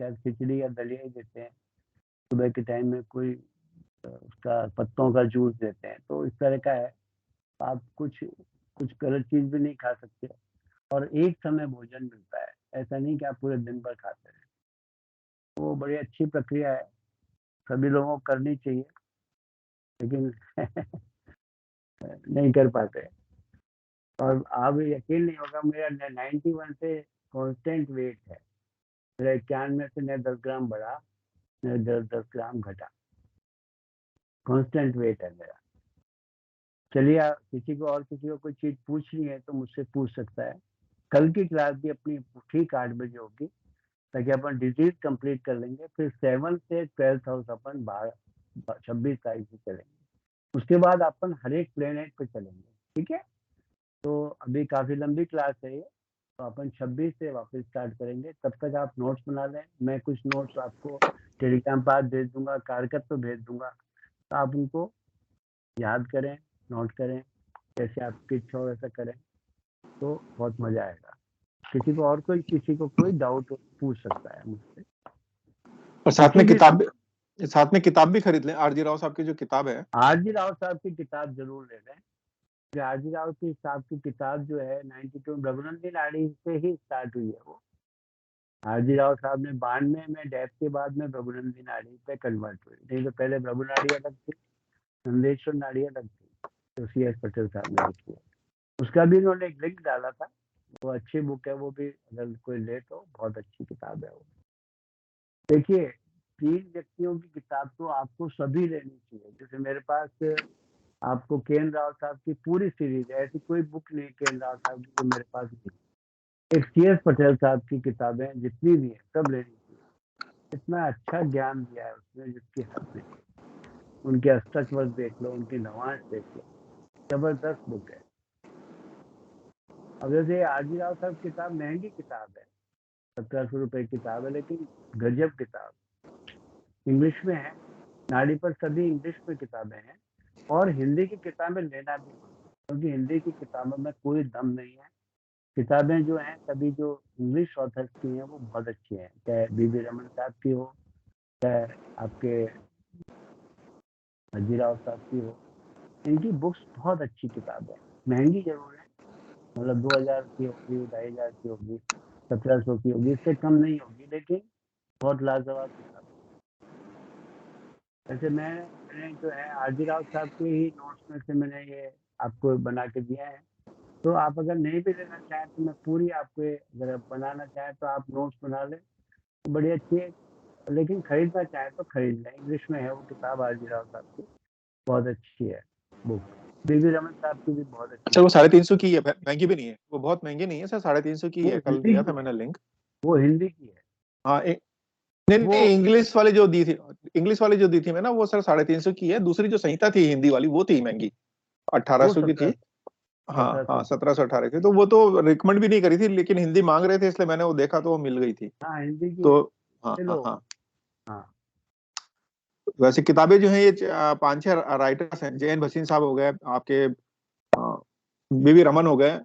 शायद खिचड़ी या दलिया ही देते हैं। सुबह के टाइम में कोई उसका पत्तों का जूस देते हैं। तो इस तरह का है, आप कुछ गलत चीज भी नहीं खा सकते। और एक समय भोजन मिलता है, ऐसा नहीं कि आप पूरे दिन भर खाते रहे। वो बड़ी अच्छी प्रक्रिया है, सभी लोगों को करनी चाहिए, लेकिन नहीं कर पाते। और आप यकीन नहीं होगा, मेरा 91 से कांस्टेंट वेट है। मेरा 91 से न 10 ग्राम बढ़ा, न 10 ग्राम घटा, कांस्टेंट वेट है मेरा। चलिए, किसी को और किसी को कोई चीज पूछनी है तो मुझसे पूछ सकता है। कल की क्लास भी अपनी ठीक 8 बजे होगी, ताकि अपन डिजीज कंप्लीट कर लेंगे। फिर 7 से 12th हाउस अपन 26 तारीख से चलेंगे। उसके बाद अपन हर एक प्लेनेट पे चलेंगे, ठीक है। तो अभी काफी लंबी क्लास है ये, तो अपन 26 से वापस स्टार्ट करेंगे। तब तक आप नोट्स बना लें, मैं कुछ नोट्स आपको टेलीग्राम पर भेज दूंगा, कारकत पे भेज दूंगा, तो आप उनको याद करें, नोट करें, जैसे आपकी इच्छा हो वैसा करें, तो बहुत मजा आएगा। किसी को कोई डाउट पूछ सकता है मुझसे। और साथ में किताब भी खरीद लें, आरजी राव साहब की जो किताब है। आरजी राव साहब की किताब जरूर ले लें। आरजी राव की साहब की किताब जो है 92 रघुनंदन नाड़ी से ही स्टार्ट हुई है। वो आरजी राव साहब ने 92 में डेथ के बाद में रघुनंदन नाड़ी पे कन्वर्ट हुई। नहीं तो पहले प्रभु नाड़ी अलग थी, नंदेश्वर नाड़ी अलग थी, तो CS पटेल साहब ने लिखी है। उसका भी उन्होंने एक लिंक डाला था, वो अच्छी बुक है। वो भी अगर कोई ले तो बहुत अच्छी किताब है वो। देखिए, 3 व्यक्तियों की किताब तो आपको सभी लेनी चाहिए। जैसे मेरे पास आपको केएन राव साहब की पूरी सीरीज है, ऐसी कोई बुक नहीं केएन राव साहब की जो मेरे पास नहीं। एक CS पटेल साहब की किताबें जितनी भी है सब लेनी चाहिए। इतना अच्छा ज्ञान दिया है उसने जिसकी हद नहीं। उनके अष्टक देख लो, उनकी नवाज देख लो, जबरदस्त बुक है। अब जैसे आरजी राव साहब किताब महंगी किताब है, 1700 रुपए किताब है, लेकिन गजब किताब, इंग्लिश में है। नाड़ी पर सभी इंग्लिश में किताबें हैं। और हिंदी की किताबें लेना भी होगी, क्योंकि हिंदी की किताबों में कोई दम नहीं है। किताबें जो हैं सभी जो इंग्लिश ऑथर्स की हैं वो बहुत अच्छी हैं, चाहे बीवी रमन साहब की हो, चाहे आपके अजीराव साहब की हो। इनकी बुक्स बहुत अच्छी किताब है, महंगी जरूर है, मतलब 2000 की होगी, 2500 की होगी, 1700 की होगी, इससे कम नहीं होगी, लेकिन बहुत लाजवाब किताब है। वैसे मैंने जो है आरजी राव साहब के ही नोट्स में से मैंने ये आपको बना के दिया है। तो आप अगर नहीं भी लेना चाहें तो मैं पूरी आपको, अगर आप बनाना चाहें तो आप नोट्स बना लें, तो बड़ी अच्छी है। लेकिन खरीदना चाहें तो खरीद लें, इंग्लिश में है वो किताब आरजी राव साहब की, बहुत अच्छी है बुक। बीवी रमन साहब की भी बहुत अच्छी अच्छा, वो बुक। 350 की है, महंगी भी नहीं है, वो बहुत महंगी नहीं है सर, 350 की है, कल दिया था मैंने लिंक। वो हिंदी की है। हाँ, नहीं, इंग्लिश वाली जो दी थी मैं ना, वो सर 350 की है। दूसरी जो संहिता थी हिंदी वाली, वो थी महंगी, 1800 की थी। हाँ हाँ, 1718 की। तो वो तो रिकमेंड भी नहीं करी थी, लेकिन हिंदी मांग रहे थे, इसलिए मैंने वो देखा तो वो मिल गई थी। हाँ, हिंदी की तो है। हाँ चलो। हाँ हाँ। हाँ, वैसे किताबें जो हैं ये 5-6 राइटर्स हैं, जैन भसीन साहब हो गए, आपके बीवी रमन हो गए,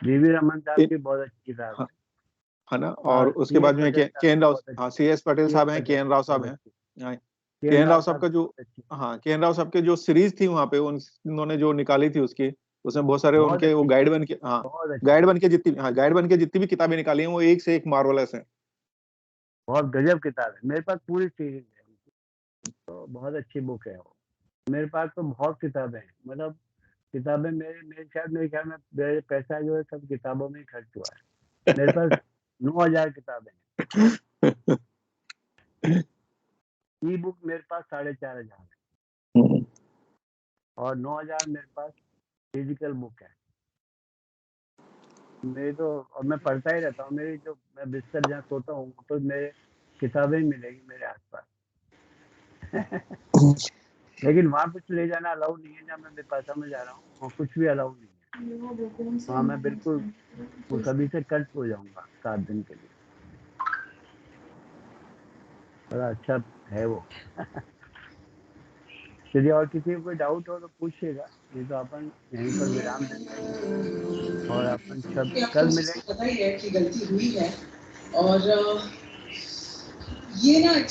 बीवी रमन साहब की बहुत अच्छी किताब हाँ, है। है ना। और और उसके CS बाद में पटेल साहब के एन की राव, बहुत हाँ, अच्छी। CS पटेल CS साहब हैं, के पटेल एन राव बहुत साहब हैं। अच्छी। हाँ, के केएन एन राव राव साहब साहब का की जो, बहुत अच्छी। हाँ, के एन राव साहब के जो सीरीज थी वहाँ पे उन्होंने जो निकाली थी उसकी, उसमें बहुत सारे बहुत उनके वो अच्छी, गाइड बन के, हाँ, बहुत अच्छी, गाइड बन के जितनी भी किताबें निकाली हैं वो एक से एक मार्वलस हैं। बहुत गजब किताब है। मेरे पास पूरी सीरीज है उनकी, तो बहुत अच्छी बुक है वो। मेरे पास तो बहुत किताबें हैं, मतलब किताबें मेरे ख्याल में मेरे पैसा जो है सब किताबों में ही खर्च हुआ है। मेरे पास 9,000 किताबें हैं। ई बुक मेरे पास 4,500 है और 9,000 मेरे पास फिजिकल बुक है। मेरे तो, और मैं पढ़ता ही रहता हूँ। मेरी जो मैं बिस्तर जहाँ सोता हूँ तो मेरे किताबें मिलेगी मेरे आसपास। लेकिन वहाँ कुछ ले जाना अलाउ नहीं है। जहाँ मैं बेपासा में जा रहा हूँ वहाँ कुछ भी अलाउ नहीं है। वहाँ मैं बिल्कुल वो सभी से कट हो जाऊंगा 7 दिन के लिए। बड़ा अच्छा है वो। यदि और किसी को कोई डाउट हो तो पूछिएगा, नहीं तो अपन यहीं पर विराम देते हैं और अपन सब कल मिलेंगे। पता ही है कि गलती हुई है और ये ना